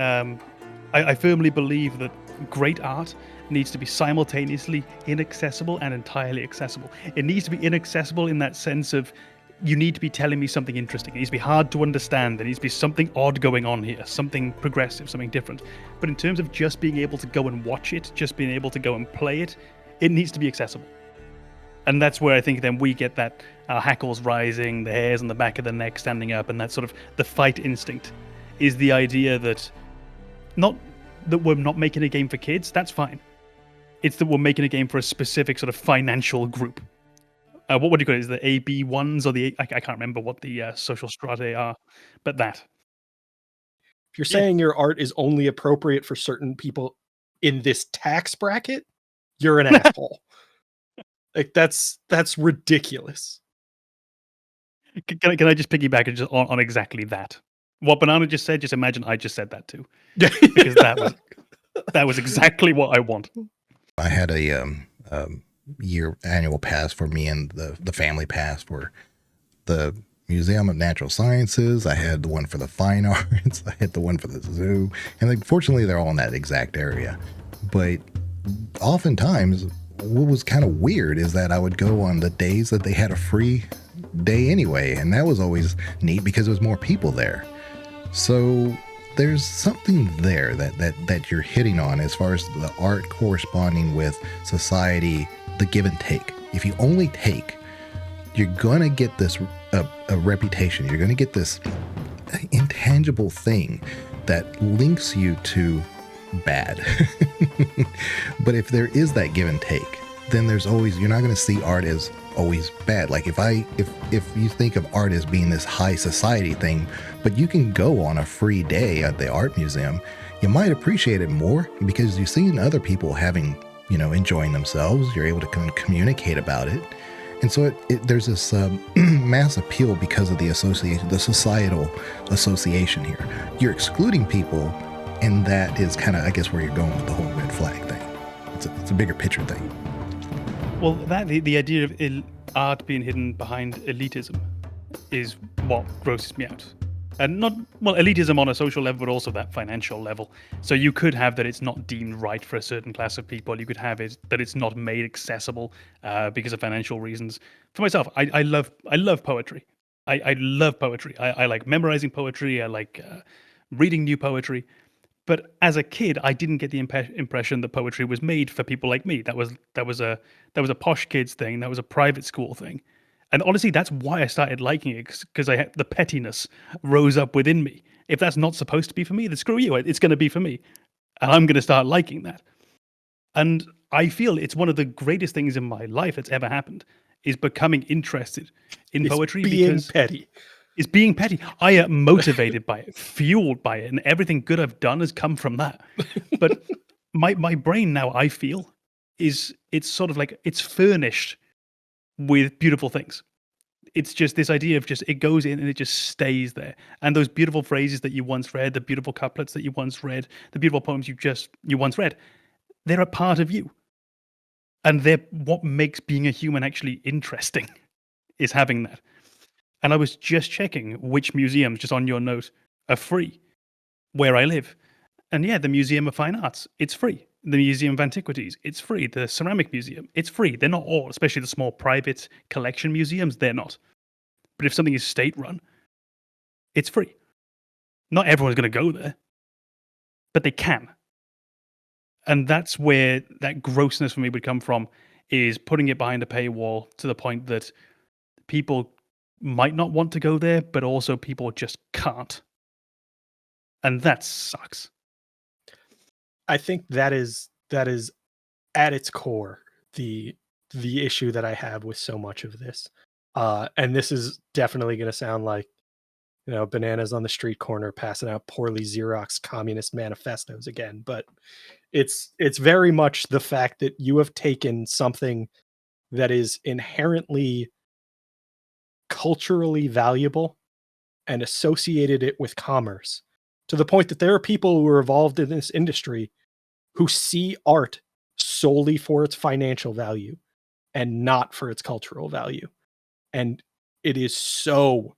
I firmly believe that great art needs to be simultaneously inaccessible and entirely accessible. It needs to be inaccessible in that sense of you need to be telling me something interesting. It needs to be hard to understand. There needs to be something odd going on here, something progressive, something different. But in terms of just being able to go and watch it, just being able to go and play it, it needs to be accessible. And that's where I think then we get that hackles rising, the hairs on the back of the neck standing up, and that sort of the fight instinct is the idea that not that we're not making a game for kids, that's fine. It's that we're making a game for a specific sort of financial group. What would you call it? Is the AB1s or the I can't remember what the social strata are, but that. If you're saying your art is only appropriate for certain people in this tax bracket, you're an asshole. Like that's ridiculous. Can I just piggyback just on exactly that? What Banana just said, just imagine I just said that too. Because that was exactly what I want. I had a year annual pass for me and the family pass for the Museum of Natural Sciences. I had the one for the fine arts. I had the one for the zoo. And fortunately, they're all in that exact area. But oftentimes, what was kind of weird is that I would go on the days that they had a free day anyway. And that was always neat because there was more people there. So there's something there that you're hitting on as far as the art corresponding with society, the give and take. If you only take, you're going to get this a reputation. You're going to get this intangible thing that links you to bad. But if there is that give and take, then you're not going to see art as always bad. Like if you think of art as being this high society thing, but you can go on a free day at the art museum, you might appreciate it more because you've seen other people enjoying themselves. You're able to communicate about it. And so there's this mass appeal because of the association, the societal association here. You're excluding people, and that is kind of, I guess, where you're going with the whole red flag thing. It's a bigger picture thing. Well, the idea of art being hidden behind elitism is what grosses me out. And elitism on a social level, but also that financial level. So you could have that it's not deemed right for a certain class of people. You could have it that it's not made accessible because of financial reasons. For myself, I love poetry. I love poetry. I like memorizing poetry. I like reading new poetry. But as a kid, I didn't get the impression that poetry was made for people like me. That was a posh kids thing. That was a private school thing. And honestly, that's why I started liking it, because the pettiness rose up within me. If that's not supposed to be for me, then screw you. It's going to be for me. And I'm going to start liking that. And I feel it's one of the greatest things in my life that's ever happened, is becoming interested in poetry. Being petty. It's being petty. I am motivated by it, fueled by it, and everything good I've done has come from that. But my brain now, I feel, it's sort of like it's furnished with beautiful things. It's just this idea of it goes in and it just stays there. And those beautiful phrases that you once read, the beautiful couplets that you once read, the beautiful poems you once read, they're a part of you. And they're what makes being a human actually interesting, is having that. And I was just checking which museums, just on your note, are free where I live. And yeah, the Museum of Fine Arts, it's free. The Museum of Antiquities, it's free. The Ceramic Museum, it's free. They're not all, especially the small private collection museums, they're not. But if something is state-run, it's free. Not everyone's going to go there, but they can. And that's where that grossness for me would come from, is putting it behind a paywall to the point that people might not want to go there, but also people just can't. And that sucks. I think that is at its core the issue that I have with so much of this. And this is definitely going to sound like, bananas on the street corner passing out poorly Xerox communist manifestos again. But it's very much the fact that you have taken something that is inherently culturally valuable and associated it with commerce, to the point that there are people who are involved in this industry who see art solely for its financial value and not for its cultural value. And it is so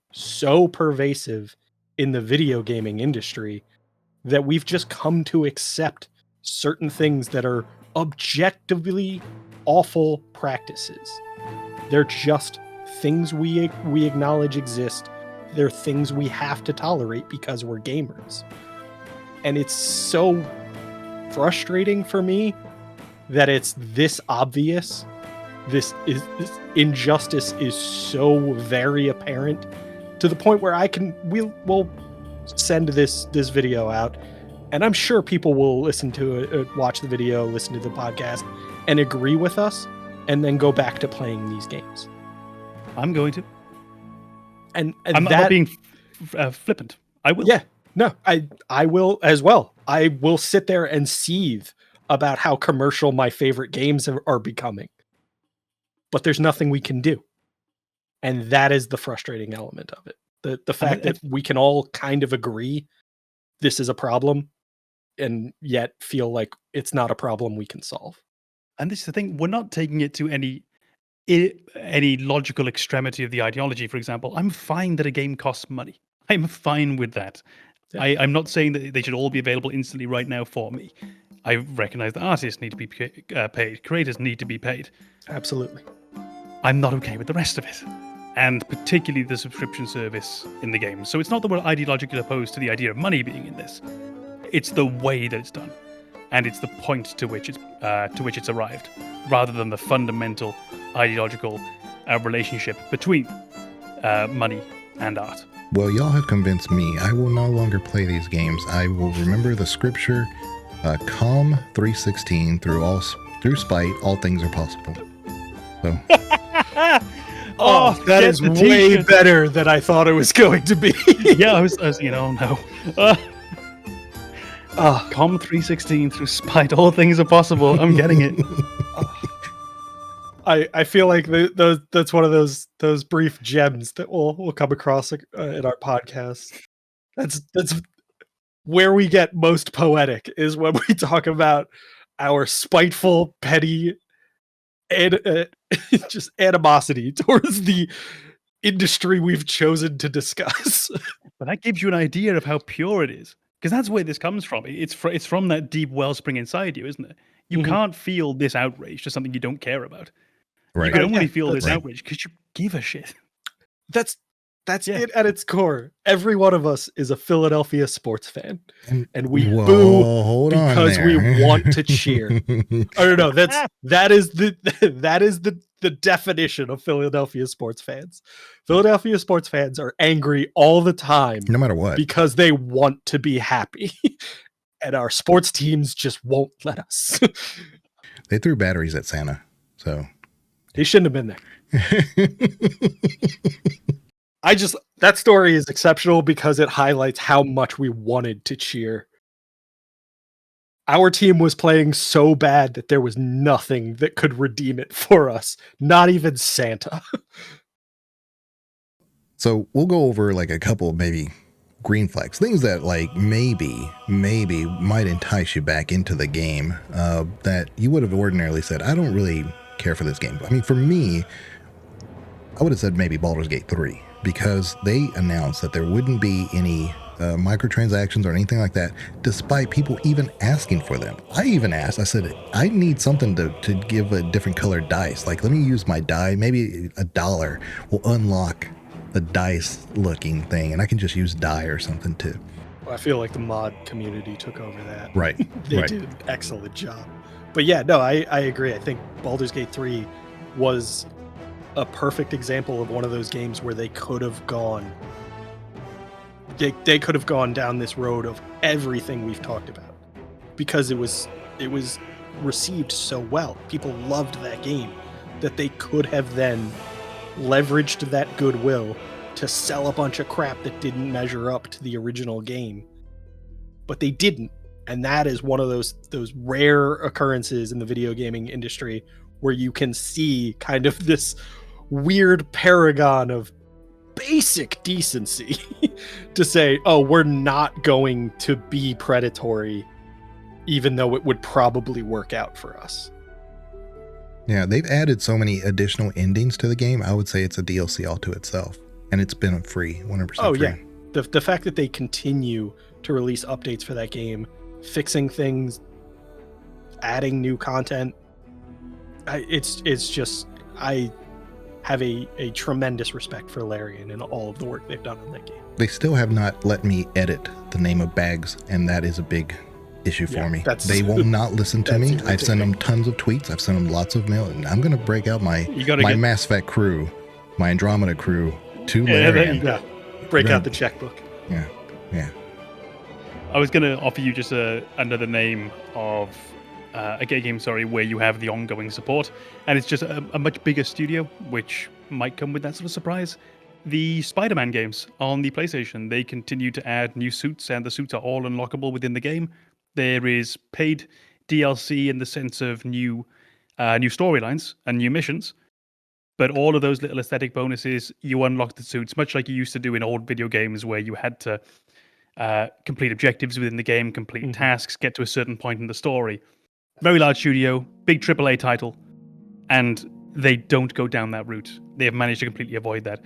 pervasive in the video gaming industry that we've just come to accept certain things that are objectively awful practices. They're just things we acknowledge exist. They're things we have to tolerate because we're gamers. And it's so frustrating for me that it's this obvious. This injustice is so very apparent, to the point where we'll send this video out, and I'm sure people will listen to it, watch the video, listen to the podcast, and agree with us, and then go back to playing these games. I'm going to. And I'm not being flippant. I will. Yeah, no, I will as well. I will sit there and seethe about how commercial my favorite games are becoming. But there's nothing we can do. And that is the frustrating element of it. The fact that we can all kind of agree this is a problem, and yet feel like it's not a problem we can solve. And this is the thing, we're not taking it to any logical extremity of the ideology. For example, I'm fine that a game costs money. I'm fine with that. Yeah. I'm not saying that they should all be available instantly right now for me. I recognize that artists need to be paid, creators need to be paid. Absolutely. I'm not okay with the rest of it, and particularly the subscription service in the game. So it's not that we're ideologically opposed to the idea of money being in this. It's the way that it's done, and it's the point to which it's arrived, rather than the fundamental ideological relationship between money and art. Well, y'all have convinced me. I will no longer play these games. I will remember the scripture, calm 3:16 through spite, all things are possible. So. That is way better than I thought it was going to be. Yeah, I was no. Calm 3:16 through spite, all things are possible. I'm getting it. I feel like that's one of those brief gems that we'll come across in our podcast. That's where we get most poetic, is when we talk about our spiteful, petty, and just animosity towards the industry we've chosen to discuss. But that gives you an idea of how pure it is, because that's where this comes from. It's from that deep wellspring inside you, isn't it? You can't feel this outrage to something you don't care about. Right. You can only feel this right. outrage because you give a shit. That's it at its core. Every one of us is a Philadelphia sports fan, and we boo because we want to cheer. Oh no, that is the definition of Philadelphia sports fans. Philadelphia sports fans are angry all the time, no matter what, because they want to be happy, and our sports teams just won't let us. They threw batteries at Santa, so he shouldn't have been there. That story is exceptional because it highlights how much we wanted to cheer. Our team was playing so bad that there was nothing that could redeem it for us. Not even Santa. So we'll go over like a couple maybe green flags, things that like maybe might entice you back into the game that you would have ordinarily said, I don't really care for this game. I mean, for me, I would have said maybe Baldur's Gate 3, because they announced that there wouldn't be any microtransactions or anything like that, despite people even asking for them. I even asked, I said, I need something to give a different colored dice. Like, let me use my die. Maybe $1 will unlock a dice looking thing, and I can just use die or something too. Well, I feel like the mod community took over that. Right. They did an excellent job. But yeah, no, I agree. I think Baldur's Gate 3 was a perfect example of one of those games where they could have gone down this road of everything we've talked about, because it was received so well. People loved that game that they could have then leveraged that goodwill to sell a bunch of crap that didn't measure up to the original game, but they didn't. And that is one of those rare occurrences in the video gaming industry where you can see kind of this weird paragon of basic decency to say, oh, we're not going to be predatory, even though it would probably work out for us. Yeah, they've added so many additional endings to the game. I would say it's a DLC all to itself, and it's been free, 100% oh, free. Yeah. The fact that they continue to release updates for that game, fixing things, adding new content, it's just, I have a tremendous respect for Larian and all of the work they've done on that game. They still have not let me edit the name of bags, and that is a big issue for me. They will not listen to me. I've sent them tons of tweets. I've sent them lots of mail, and I'm going to break out my Mass Effect crew, my Andromeda crew to Larian. Yeah. Break out the checkbook. Yeah. I was going to offer you just another name of a game, where you have the ongoing support, and it's just a much bigger studio, which might come with that sort of surprise. The Spider-Man games on the PlayStation, they continue to add new suits, and the suits are all unlockable within the game. There is paid DLC in the sense of new storylines and new missions, but all of those little aesthetic bonuses, you unlock the suits, much like you used to do in old video games where you had to complete objectives within the game, complete tasks, get to a certain point in the story. Very large studio, big AAA title, and they don't go down that route. They have managed to completely avoid that.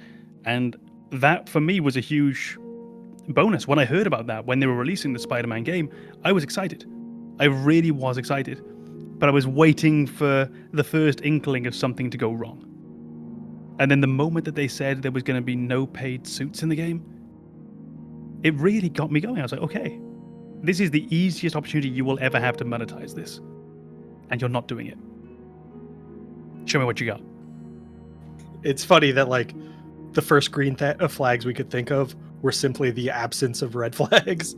And that, for me, was a huge bonus. When I heard about that, when they were releasing the Spider-Man game, I was excited. I really was excited. But I was waiting for the first inkling of something to go wrong. And then the moment that they said there was going to be no paid suits in the game, it really got me going. I was like, okay, this is the easiest opportunity you will ever have to monetize this. And you're not doing it. Show me what you got. it's funny that like the first green flags we could think of were simply the absence of red flags.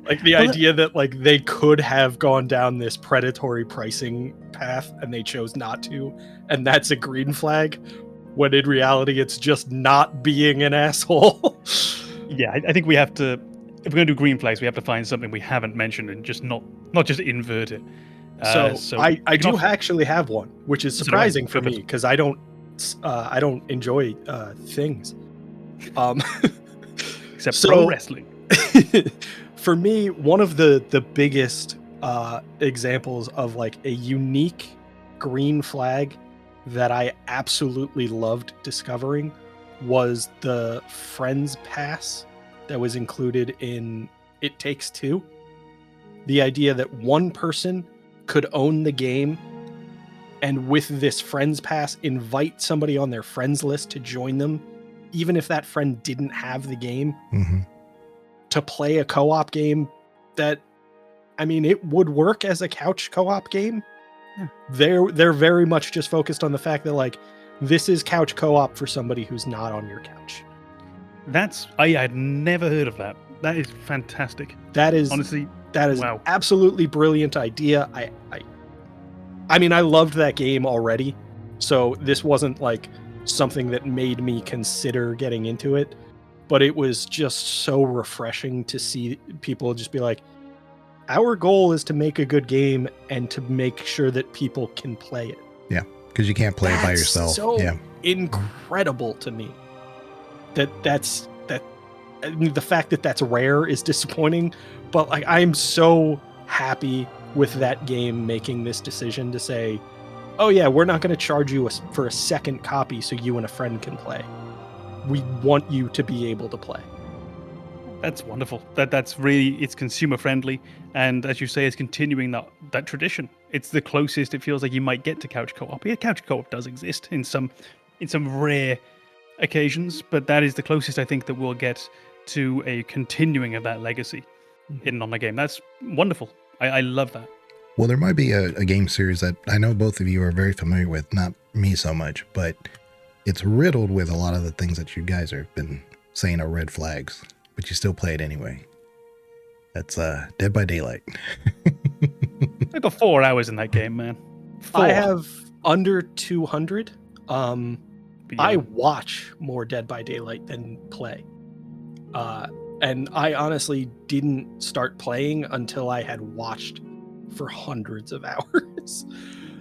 Like the idea that like they could have gone down this predatory pricing path and they chose not to, and that's a green flag, when in reality it's just not being an asshole. Yeah, I think we have to, if we're going to do green flags, we have to find something we haven't mentioned and just not just invert it. So I do actually have one, which is surprising for me because I don't enjoy things. Except pro wrestling. For me, one of the biggest examples of like a unique green flag that I absolutely loved discovering was the Friends Pass that was included in It Takes Two. The idea that one person could own the game and with this Friends Pass invite somebody on their friends list to join them, even if that friend didn't have the game, to play a co-op game that, I mean, it would work as a couch co-op game. Yeah. They're very much just focused on the fact that like this is couch co-op for somebody who's not on your couch. I had never heard of that. That is fantastic. That is honestly wow. Absolutely brilliant idea. I mean, I loved that game already, so this wasn't like something that made me consider getting into it, but it was just so refreshing to see people just be like, our goal is to make a good game and to make sure that people can play it. Yeah, because you can't play it by yourself. So incredible to me. That's I mean, the fact that that's rare is disappointing, but like I'm so happy with that game making this decision to say, oh yeah, we're not going to charge you for a second copy so you and a friend can play. We want you to be able to play. That's wonderful. That's really, it's consumer friendly, and as you say, it's continuing that tradition. It's the closest it feels like you might get to couch co-op. Yeah, couch co-op does exist in some rare occasions, but that is the closest I think that we'll get to a continuing of that legacy in on a game. That's wonderful. I love that. Well, there might be a game series that I know both of you are very familiar with, not me so much, but it's riddled with a lot of the things that you guys have been saying are red flags, but you still play it anyway. That's Dead by Daylight. I got 4 hours in that game, man. 4. I have under 200. I watch more Dead by Daylight than play. And I honestly didn't start playing until I had watched for hundreds of hours.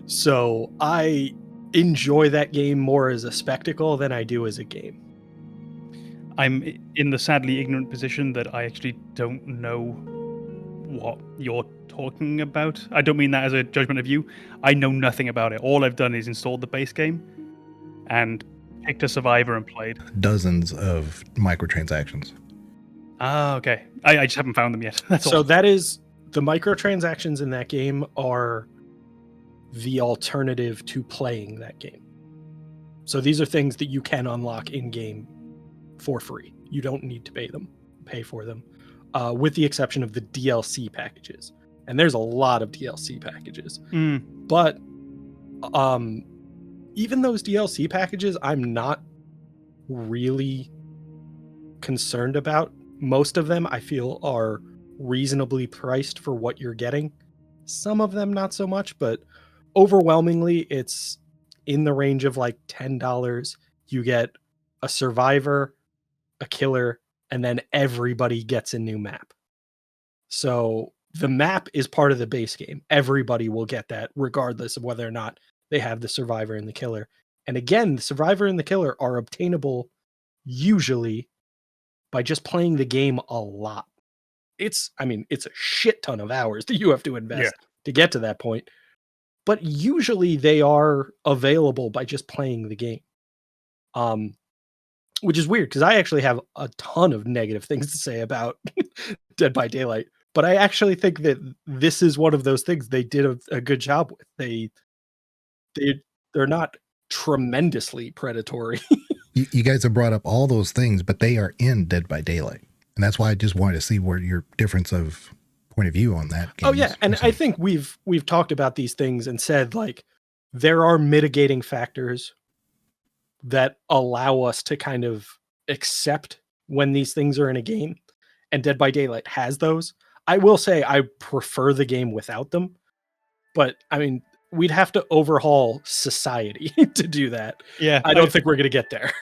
So I enjoy that game more as a spectacle than I do as a game. I'm in the sadly ignorant position that I actually don't know what you're talking about. I don't mean that as a judgment of you. I know nothing about it. All I've done is installed the base game and picked a survivor and played. Dozens of microtransactions. Ah, okay. I just haven't found them yet. That's all. So that is, the microtransactions in that game are the alternative to playing that game. So these are things that you can unlock in-game for free. You don't need to pay for them, with the exception of the DLC packages. And there's a lot of DLC packages. But even those DLC packages, I'm not really concerned about. Most of them I feel are reasonably priced for what you're getting. Some of them not so much, but overwhelmingly it's in the range of like $10. You get a survivor, a killer, and then everybody gets a new map. So the map is part of the base game. Everybody will get that regardless of whether or not they have the survivor and the killer. And again, the survivor and the killer are obtainable usually by just playing the game a lot. It's a shit ton of hours that you have to invest to get to that point. But usually they are available by just playing the game. Which is weird because I actually have a ton of negative things to say about Dead by Daylight. But I actually think that this is one of those things they did a good job with. They're not tremendously predatory. You guys have brought up all those things, but they are in Dead by Daylight. And that's why I just wanted to see where your difference of point of view on that game. Oh yeah, and I think we've talked about these things and said like there are mitigating factors that allow us to kind of accept when these things are in a game, and Dead by Daylight has those. I will say I prefer the game without them, but I mean, we'd have to overhaul society to do that. Yeah, I don't think we're going to get there.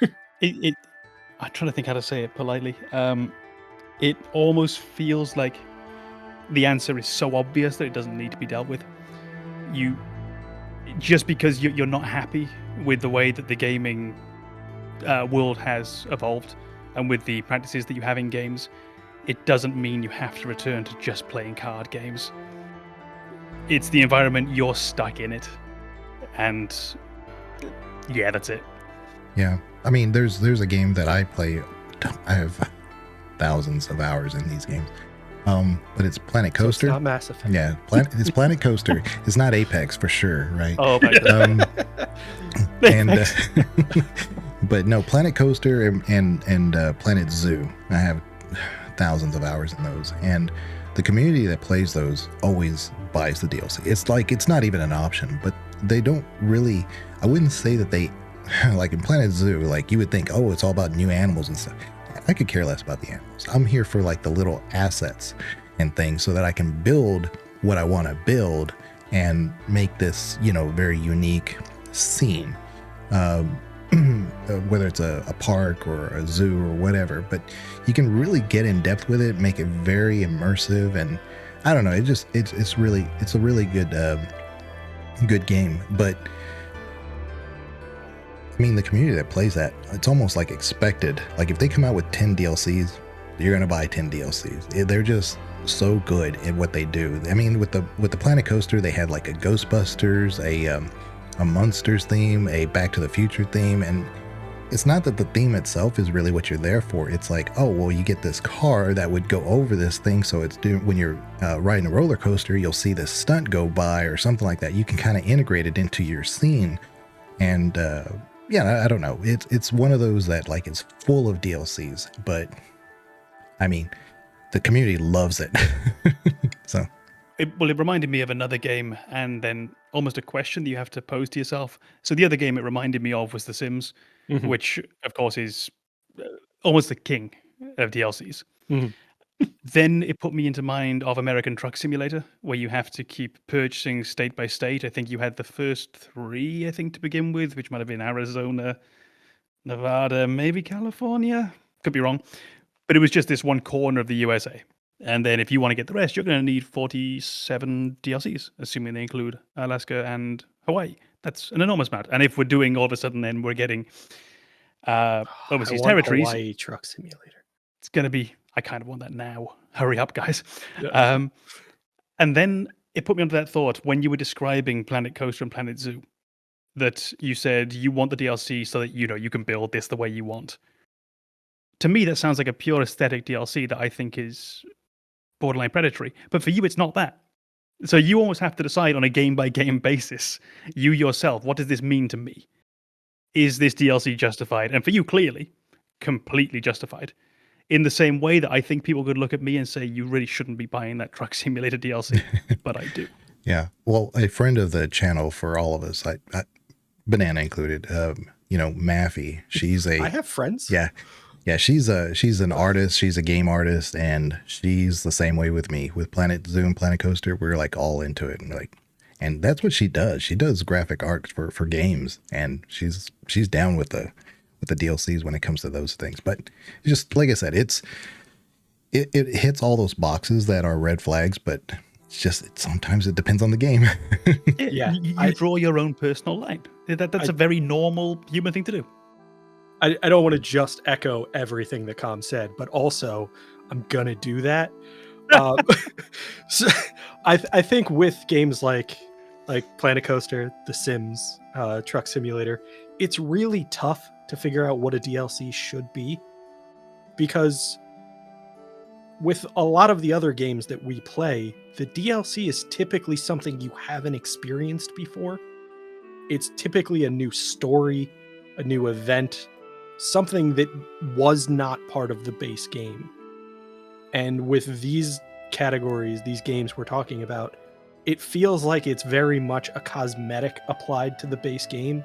I'm trying to think how to say it politely. It almost feels like the answer is so obvious that it doesn't need to be dealt with. Just because you're not happy with the way that the gaming world has evolved and with the practices that you have in games, it doesn't mean you have to return to just playing card games. It's the environment, you're stuck in it, and yeah, that's it. Yeah, I mean, there's a game that I play. I have thousands of hours in these games, but it's Planet Coaster. So it's not Mass Effect. Yeah, it's Planet Coaster. It's not Apex for sure, right? Oh my God. And but no, Planet Coaster and Planet Zoo. I have thousands of hours in those, and the community that plays those always buys the DLC. It's like it's not even an option, but they don't really. I wouldn't say that they like in Planet Zoo. Like you would think, oh, it's all about new animals and stuff. I could care less about the animals. I'm here for like the little assets and things so that I can build what I want to build and make this, very unique scene. Whether it's a park or a zoo or whatever, but you can really get in depth with it, make it very immersive, and I don't know. It's a really good game. But I mean, the community that plays that, it's almost like expected. Like if they come out with 10 DLCs, you're gonna buy 10 DLCs. They're just so good at what they do. I mean, with the Planet Coaster, they had like a Ghostbusters, a Munsters theme, a Back to the Future theme, and it's not that the theme itself is really what you're there for. It's like, oh, well, you get this car that would go over this thing, so it's doing when you're riding a roller coaster, you'll see this stunt go by or something like that. You can kind of integrate it into your scene, and yeah, I don't know. It's one of those that like it's full of DLCs, but I mean, the community loves it. So. It reminded me of another game, and then almost a question that you have to pose to yourself. So the other game it reminded me of was The Sims, which, of course, is almost the king of DLCs. Then it put me into mind of American Truck Simulator, where you have to keep purchasing state by state. I think you had the first 3, to begin with, which might have been Arizona, Nevada, maybe California. Could be wrong. But it was just this one corner of the USA. And then if you want to get the rest, you're going to need 47 DLCs, assuming they include Alaska and Hawaii. That's an enormous amount. And if we're doing all of a sudden, then we're getting overseas territories. Hawaii Truck Simulator. It's going to be, I kind of want that now. Hurry up, guys. Yeah. And then it put me onto that thought when you were describing Planet Coaster and Planet Zoo, that you said you want the DLC so that, you can build this the way you want. To me, that sounds like a pure aesthetic DLC that I think is borderline predatory, but for you it's not that. So you almost have to decide on a game by game basis, you yourself, what does this mean to me? Is this DLC justified? And for you, clearly completely justified, in the same way that I think people could look at me and say you really shouldn't be buying that Truck Simulator DLC, but I do. Yeah, well, a friend of the channel for all of us, I Banana included, Maffy, she's I have friends. Yeah, she's an artist. She's a game artist, and she's the same way with me. With Planet Zoo and Planet Coaster, we're like all into it, and that's what she does. She does graphic art for games, and she's down with the DLCs when it comes to those things. But just like I said, it hits all those boxes that are red flags, but sometimes it depends on the game. Yeah, you draw your own personal line. That's a very normal human thing to do. I don't want to just echo everything that Com said, but also I'm gonna do that. So I think with games like Planet Coaster, The Sims, Truck Simulator, it's really tough to figure out what a DLC should be, because with a lot of the other games that we play, the DLC is typically something you haven't experienced before. It's typically a new story, a new event, something that was not part of the base game. And with these categories, these games we're talking about, it feels like it's very much a cosmetic applied to the base game.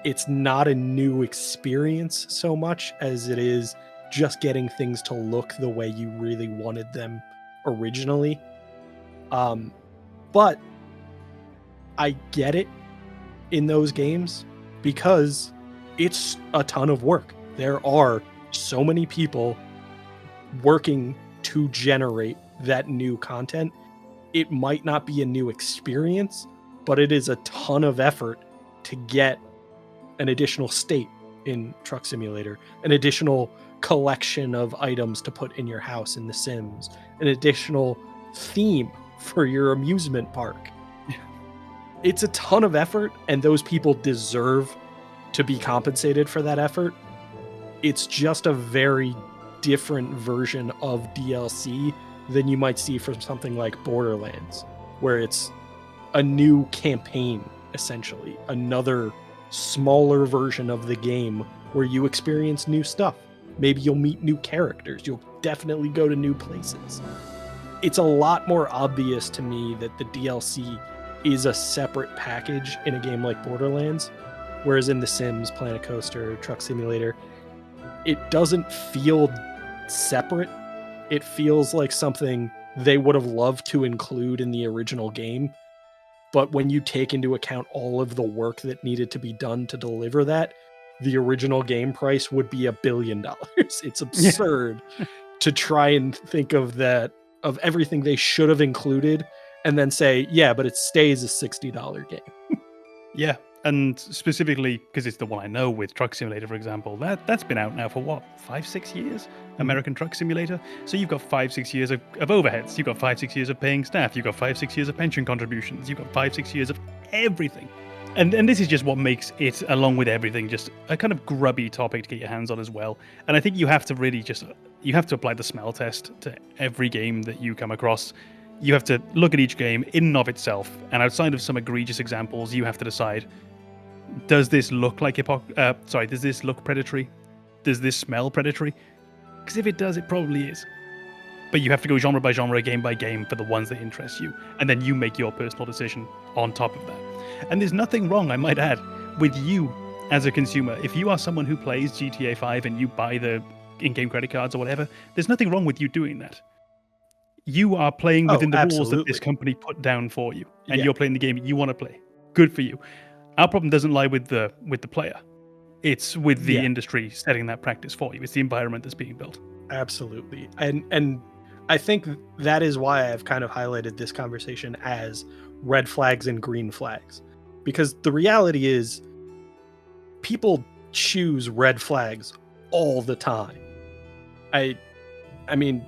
it's not a new experience so much as it is just getting things to look the way you really wanted them originally. But I get it in those games because it's a ton of work. There are so many people working to generate that new content. It might not be a new experience, but it is a ton of effort to get an additional state in Truck Simulator, an additional collection of items to put in your house in The Sims, an additional theme for your amusement park. It's a ton of effort, and those people deserve to be compensated for that effort. It's just a very different version of DLC than you might see from something like Borderlands, where it's a new campaign, essentially, another smaller version of the game where you experience new stuff. Maybe you'll meet new characters. You'll definitely go to new places. It's a lot more obvious to me that the DLC is a separate package in a game like Borderlands, whereas in The Sims, Planet Coaster, Truck Simulator, it doesn't feel separate. It feels like something they would have loved to include in the original game. But when you take into account all of the work that needed to be done to deliver that, the original game price would be $1 billion. It's absurd to try and think of that, of everything they should have included, and then say, yeah, but it stays a $60 game. Yeah, and specifically because it's the one I know with Truck Simulator, for example, that's been out now for what, 5-6 years? American Truck Simulator. So you've got 5-6 years of overheads. You've got 5-6 years of paying staff. You've got 5-6 years of pension contributions. You've got 5-6 years of everything. And this is just what makes it, along with everything, just a kind of grubby topic to get your hands on as well. And I think you have to really you have to apply the smell test to every game that you come across. You have to look at each game in and of itself, and outside of some egregious examples, you have to decide, does this look like does this look predatory? Does this smell predatory? Because if it does, it probably is. But you have to go genre by genre, game by game for the ones that interest you, and then you make your personal decision on top of that. And there's nothing wrong, I might add, with you as a consumer. If you are someone who plays GTA 5 and you buy the in-game credit cards or whatever, there's nothing wrong with you doing that. You are playing within the rules that this company put down for you, and you're playing the game you want to play. Good for you. Our problem doesn't lie with the player. It's with the industry setting that practice for you. It's the environment that's being built. Absolutely. And I think that is why I've kind of highlighted this conversation as red flags and green flags. Because the reality is people choose red flags all the time. I mean,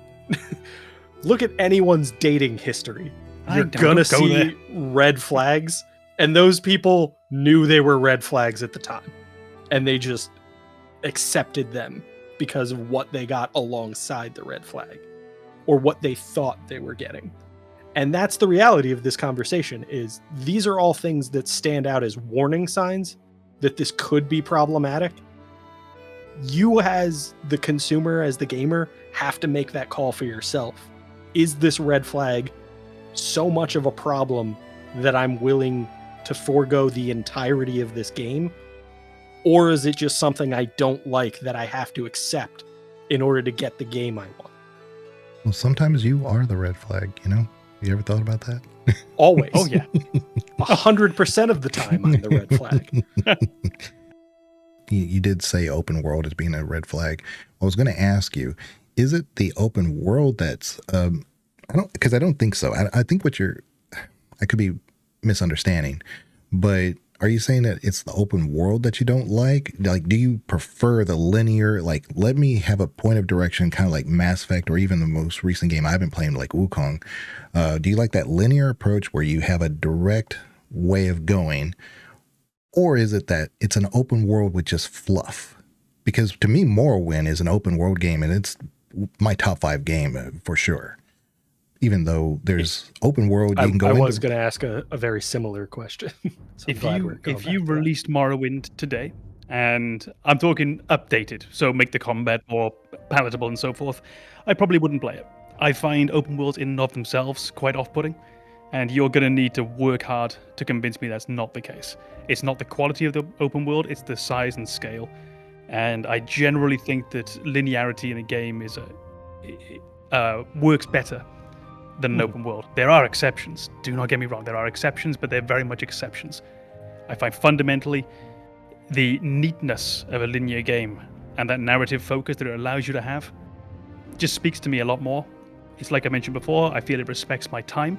look at anyone's dating history. You're gonna see red flags, and those people knew they were red flags at the time, and they just accepted them because of what they got alongside the red flag, or what they thought they were getting. And that's the reality of this conversation, is these are all things that stand out as warning signs that this could be problematic. You as the consumer, as the gamer, have to make that call for yourself. Is this red flag so much of a problem that I'm willing to forego the entirety of this game? Or is it just something I don't like that I have to accept in order to get the game I want? Well, sometimes you are the red flag, you know? You ever thought about that? Always. Oh, yeah. 100% of the time I'm the red flag. You did say open world as being a red flag. I was going to ask you, is it the open world that's, I don't think so. I think I could be misunderstanding, but are you saying that it's the open world that you don't like? Like, do you prefer the linear, like, let me have a point of direction, kind of like Mass Effect, or even the most recent game I've been playing, like Wukong? Do you like that linear approach where you have a direct way of going? Or is it that it's an open world with just fluff? Because to me, Morrowind is an open world game, and it's my top 5 game for sure. Even though there's open world, you can go. I was going to ask a very similar question. So if you released Morrowind today, and I'm talking updated, so make the combat more palatable and so forth, I probably wouldn't play it. I find open worlds in and of themselves quite off-putting. And you're going to need to work hard to convince me that's not the case. It's not the quality of the open world, it's the size and scale. And I generally think that linearity in a game is works better than an open world. There are exceptions. Do not get me wrong. There are exceptions, but they're very much exceptions. I find fundamentally the neatness of a linear game and that narrative focus that it allows you to have just speaks to me a lot more. It's like I mentioned before, I feel it respects my time.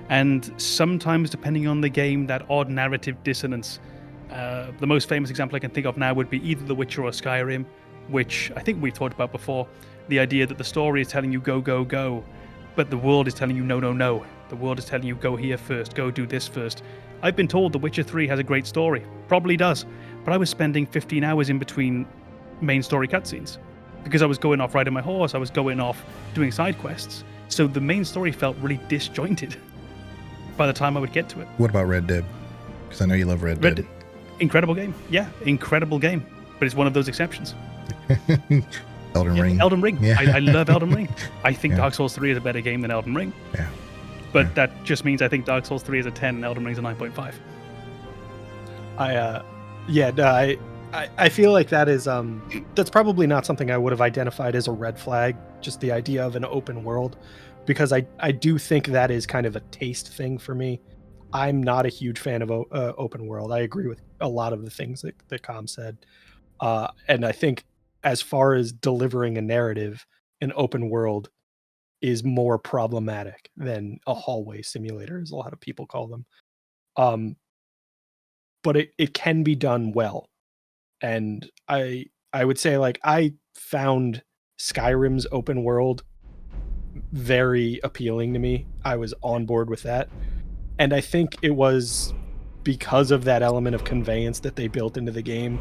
And sometimes, depending on the game, that odd narrative dissonance. The most famous example I can think of now would be either The Witcher or Skyrim, which I think we've talked about before. The idea that the story is telling you go, go, go, but the world is telling you no, no, no. The world is telling you go here first, go do this first. I've been told The Witcher 3 has a great story. Probably does. But I was spending 15 hours in between main story cutscenes because I was going off riding my horse, I was going off doing side quests. So the main story felt really disjointed by the time I would get to it. What about Red Dead? Because I know you love Red Dead. Incredible game. Yeah, incredible game. But it's one of those exceptions. Elden Ring. Elden Ring. Yeah. I love Elden Ring. I think Dark Souls 3 is a better game than Elden Ring. Yeah. But that just means I think Dark Souls 3 is a 10 and Elden Ring is a 9.5. I feel like that is that's probably not something I would have identified as a red flag, just the idea of an open world, because I do think that is kind of a taste thing for me. I'm not a huge fan of open world. I agree with a lot of the things that Com said. And I think as far as delivering a narrative, an open world is more problematic than a hallway simulator, as a lot of people call them. But it can be done well. And I would say, like, I found Skyrim's open world very appealing to me. I was on board with that. And I think it was because of that element of conveyance that they built into the game,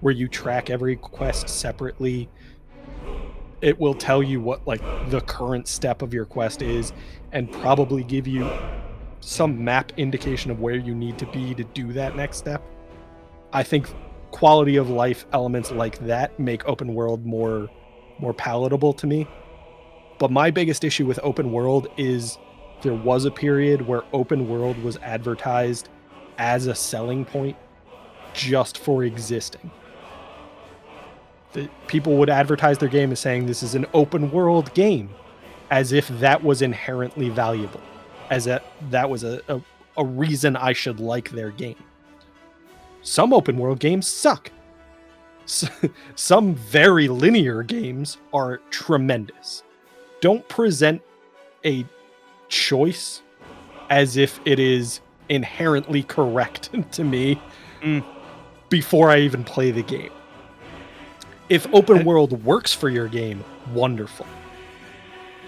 where you track every quest separately. It will tell you what, like, the current step of your quest is, and probably give you some map indication of where you need to be to do that next step. I think quality of life elements like that make open world more palatable to me. But my biggest issue with open world is there was a period where open world was advertised as a selling point just for existing. People would advertise their game as saying this is an open world game, as if that was inherently valuable, as that was a reason I should like their game. Some open world games suck. Some very linear games are tremendous. Don't present a choice as if it is inherently correct to me before I even play the game. If open world works for your game, wonderful.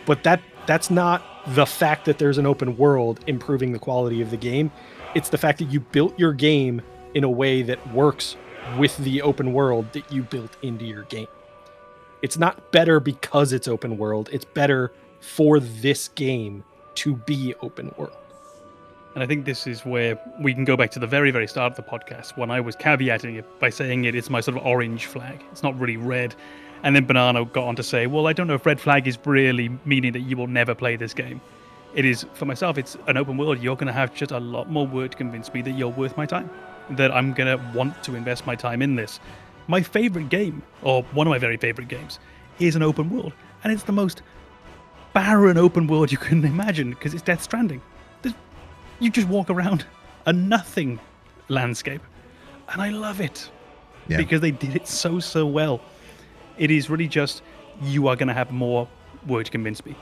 But that's not the fact that there's an open world improving the quality of the game. It's the fact that you built your game in a way that works with the open world that you built into your game. It's not better because it's open world. It's better for this game to be open world. And I think this is where we can go back to the very, very start of the podcast when I was caveating it by saying it's my sort of orange flag. It's not really red. And then Banana got on to say, well, I don't know if red flag is really meaning that you will never play this game. It is, for myself, it's an open world. You're going to have just a lot more work to convince me that you're worth my time, that I'm going to want to invest my time in this. My favorite game, or one of my very favorite games, is an open world. And it's the most barren open world you can imagine, because it's Death Stranding. You just walk around a nothing landscape. And I love it. Yeah. Because they did it so well. It is really just, you are going to have more work to convince me.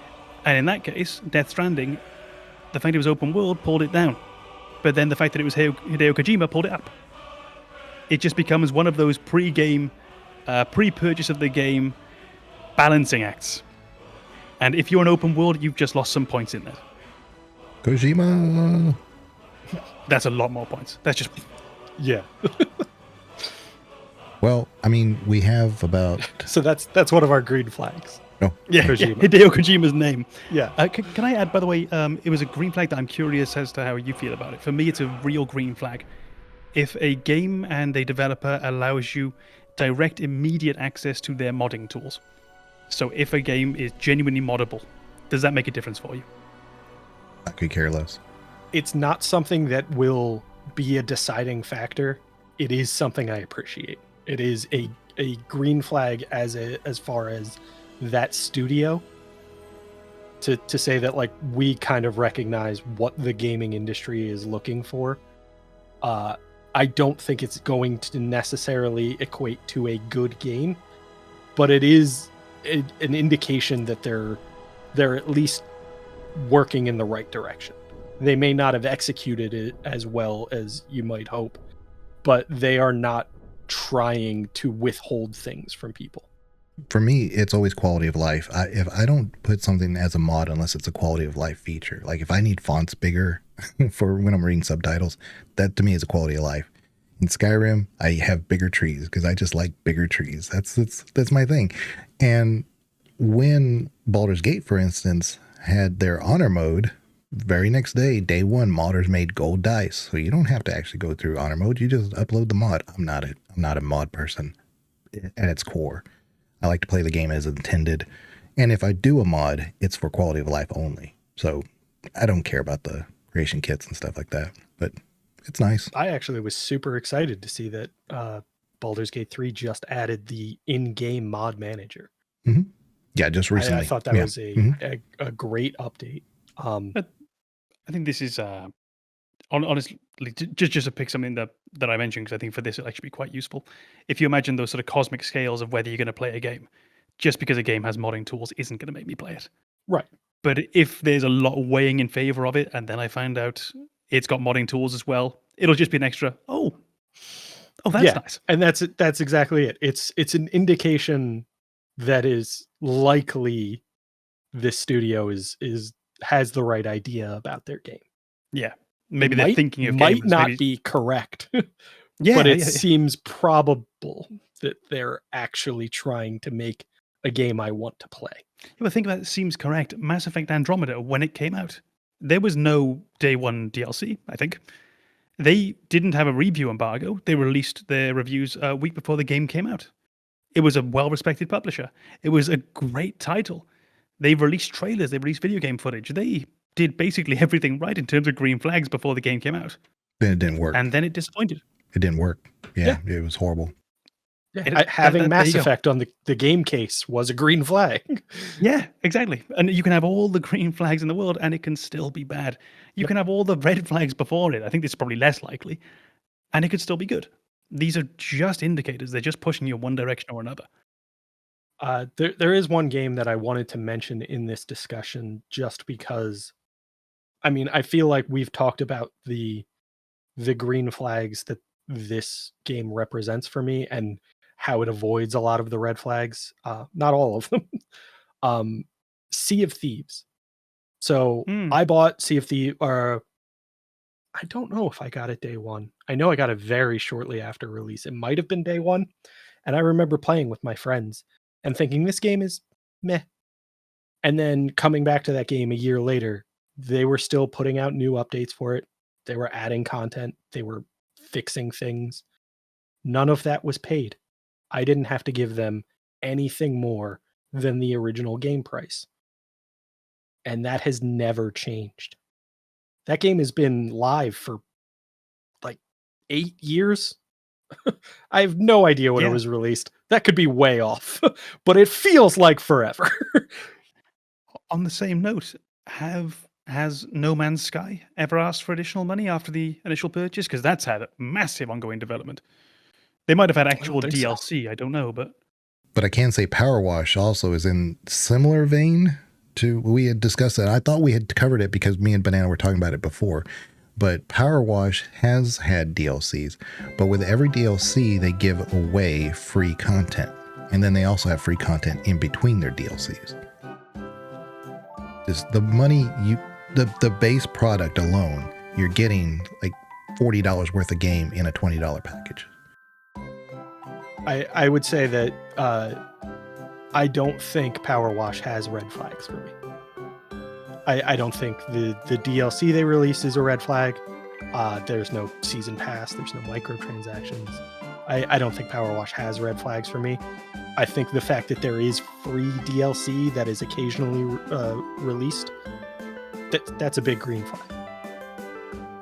And in that case, Death Stranding, the fact it was open world pulled it down. But then the fact that it was Hideo Kojima pulled it up. It just becomes one of those pre-game, pre-purchase of the game balancing acts. And if you're an open world, you've just lost some points in that. Kojima. That's a lot more points. That's just... Yeah. Well, I mean, we have about... So that's one of our green flags. Oh, yeah, Hideo Kojima's name. Yeah. Can I add, by the way, it was a green flag that I'm curious as to how you feel about it. For me, it's a real green flag. If a game and a developer allows you direct, immediate access to their modding tools. So if a game is genuinely moddable, does that make a difference for you? I could care less. it's not something that will be a deciding factor. It is something I appreciate. It is a green flag as far as that studio to say that like we kind of recognize what the gaming industry is looking for. I don't think it's going to necessarily equate to a good game, but it is an indication that they're at least working in the right direction. They may not have executed it as well as you might hope, but they are not trying to withhold things from people. For me, it's always quality of life. If I don't put something as a mod unless it's a quality of life feature, like if I need fonts bigger for when I'm reading subtitles, that to me is a quality of life. In Skyrim, I have bigger trees because I just like bigger trees. That's my thing. And when Baldur's Gate, for instance, had their honor mode, very next day, day one, modders made gold dice. So you don't have to actually go through honor mode. You just upload the mod. I'm not a mod person at its core. I like to play the game as intended. And if I do a mod, it's for quality of life only. So I don't care about the creation kits and stuff like that, but it's nice. I actually was super excited to see that Baldur's Gate 3 just added the in-game mod manager. Mm-hmm. Yeah, just recently. I thought that was a great update. I think this is honestly just to pick something that I mentioned, because I think for this it'll actually be quite useful. If you imagine those sort of cosmic scales of whether you're going to play a game, just because a game has modding tools isn't going to make me play it. Right. But if there's a lot weighing in favor of it, and then I find out it's got modding tools as well, it'll just be an extra, oh, that's nice. And that's exactly it. It's an indication that is likely this studio has the right idea about their game. Yeah. Maybe they're thinking of might games. Not be correct. Yeah, but it seems probable that they're actually trying to make a game I want to play. Yeah, but think about it, seems correct. Mass Effect Andromeda, when it came out, there was no day one DLC, I think. They didn't have a review embargo. They released their reviews a week before the game came out. It was a well-respected publisher. It was a great title. They released trailers. They released video game footage. They did basically everything right in terms of green flags before the game came out. Then it didn't work. And then it disappointed. It didn't work. Yeah. It was horrible. Yeah, having Mass Effect on the game case was a green flag. Yeah, exactly. And you can have all the green flags in the world and it can still be bad. You can have all the red flags before it. I think this is probably less likely. And it could still be good. These are just indicators. They're just pushing you one direction or another. There is one game that I wanted to mention in this discussion just because, I mean, I feel like we've talked about the green flags that this game represents for me and how it avoids a lot of the red flags. Not all of them. Sea of Thieves. So I bought Sea of Thieves, or I don't know if I got it day one. I know I got it very shortly after release. It might have been day one. And I remember playing with my friends and thinking this game is meh. And then coming back to that game a year later, they were still putting out new updates for it. They were adding content. They were fixing things. None of that was paid. I didn't have to give them anything more than the original game price. And that has never changed. That game has been live for like 8 years. I have no idea when it was released. That could be way off, but it feels like forever. On the same note, has No Man's Sky ever asked for additional money after the initial purchase? Because that's had a massive ongoing development. They might have had actual DLC, I don't know, but I can say PowerWash also is in similar vein to, we had discussed that. I thought we had covered it because me and Banana were talking about it before. But PowerWash has had DLCs, but with every DLC, they give away free content. And then they also have free content in between their DLCs. Just the money, the base product alone, you're getting like $40 worth of game in a $20 package. I would say that I don't think PowerWash has red flags for me. I don't think the DLC they released is a red flag. There's no season pass. There's no microtransactions. I don't think PowerWash has red flags for me. I think the fact that there is free DLC that is occasionally released, that's a big green flag.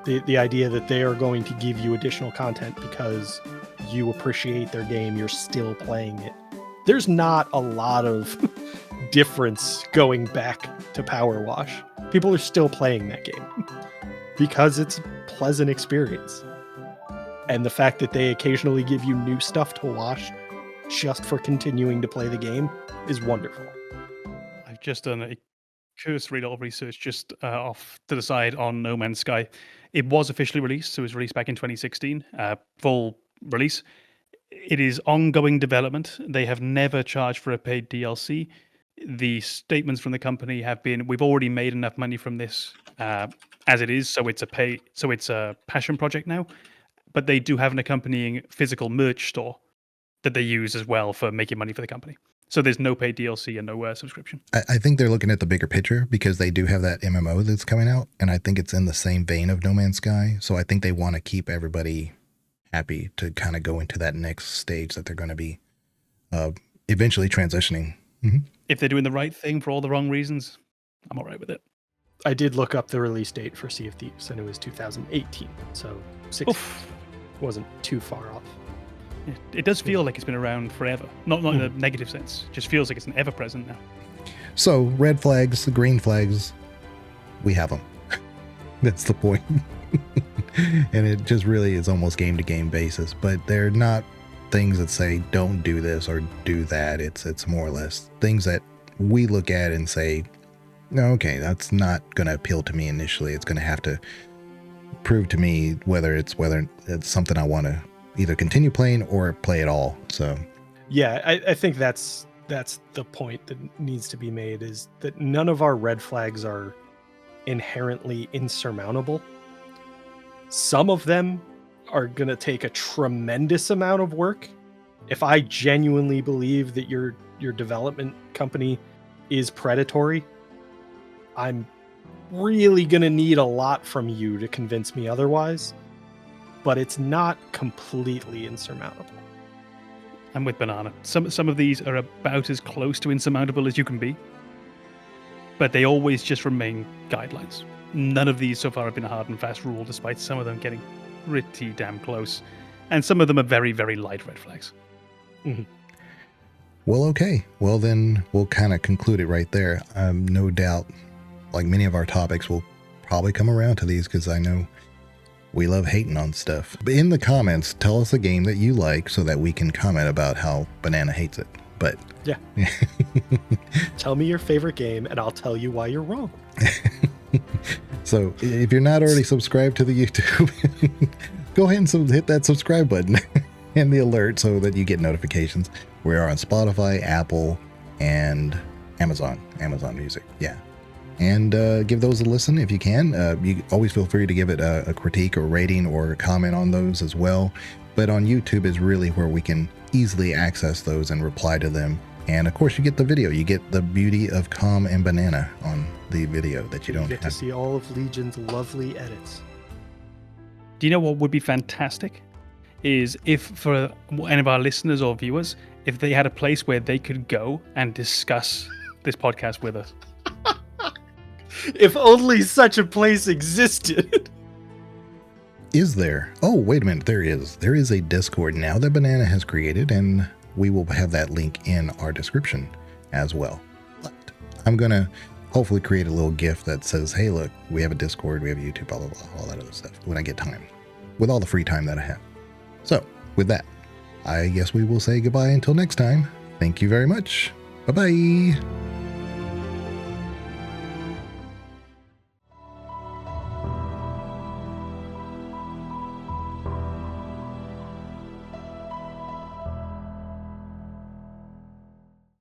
The idea that they are going to give you additional content because you appreciate their game, you're still playing it. There's not a lot of difference going back to PowerWash. People are still playing that game because it's a pleasant experience. And the fact that they occasionally give you new stuff to wash just for continuing to play the game is wonderful. I've just done a cursory little research just off to the side on No Man's Sky. It was officially released, so it was released back in 2016, full release. It is ongoing development. They have never charged for a paid DLC. The statements from the company have been, we've already made enough money from this as it is, so it's a passion project now. But they do have an accompanying physical merch store that they use as well for making money for the company. So there's no paid DLC and no subscription. I think they're looking at the bigger picture because they do have that MMO that's coming out, and I think it's in the same vein of No Man's Sky. So I think they want to keep everybody happy to kind of go into that next stage that they're going to be eventually transitioning. Mm-hmm. If they're doing the right thing for all the wrong reasons, I'm all right with it. I did look up the release date for Sea of Thieves, and it was 2018, so 6 wasn't too far off. It does feel like it's been around forever. Not in a negative sense. It just feels like it's an ever-present now. So, red flags, green flags, we have them. That's the point. And it just really is almost game-to-game basis. But they're not things that say, don't do this or do that. It's more or less things that we look at and say, no, okay, that's not going to appeal to me initially. It's going to have to prove to me whether it's something I want to either continue playing or play at all. So yeah, I think that's the point that needs to be made, is that none of our red flags are inherently insurmountable. Some of them are going to take a tremendous amount of work. If I genuinely believe that your development company is predatory, I'm really going to need a lot from you to convince me otherwise. But it's not completely insurmountable. I'm with Banana. Some of these are about as close to insurmountable as you can be, but they always just remain guidelines. None of these so far have been a hard and fast rule, despite some of them getting pretty damn close. And some of them are very, very light red flags. Mm-hmm. Well, okay. Well, then we'll kind of conclude it right there. No doubt, like many of our topics, we'll probably come around to these because I know we love hating on stuff. But in the comments, tell us a game that you like so that we can comment about how Banana hates it. But yeah. Tell me your favorite game and I'll tell you why you're wrong. So if you're not already subscribed to the YouTube, go ahead and hit that subscribe button and the alert so that you get notifications. We are on Spotify, Apple, and Amazon Music. Yeah. And give those a listen if you can. You always feel free to give it a critique or rating or comment on those as well. But on YouTube is really where we can easily access those and reply to them. And of course, you get the video. You get the beauty of Com and Banana on the video that you don't have. You get to see all of Legion's lovely edits. Do you know what would be fantastic? Is if for any of our listeners or viewers, if they had a place where they could go and discuss this podcast with us. If only such a place existed. Is there? Oh, wait a minute. There is. There is a Discord now that Banana has created, and we will have that link in our description as well. But I'm going to hopefully create a little GIF that says, hey, look, we have a Discord, we have YouTube, blah, blah, blah, all that other stuff when I get time, with all the free time that I have. So with that, I guess we will say goodbye until next time. Thank you very much. Bye-bye.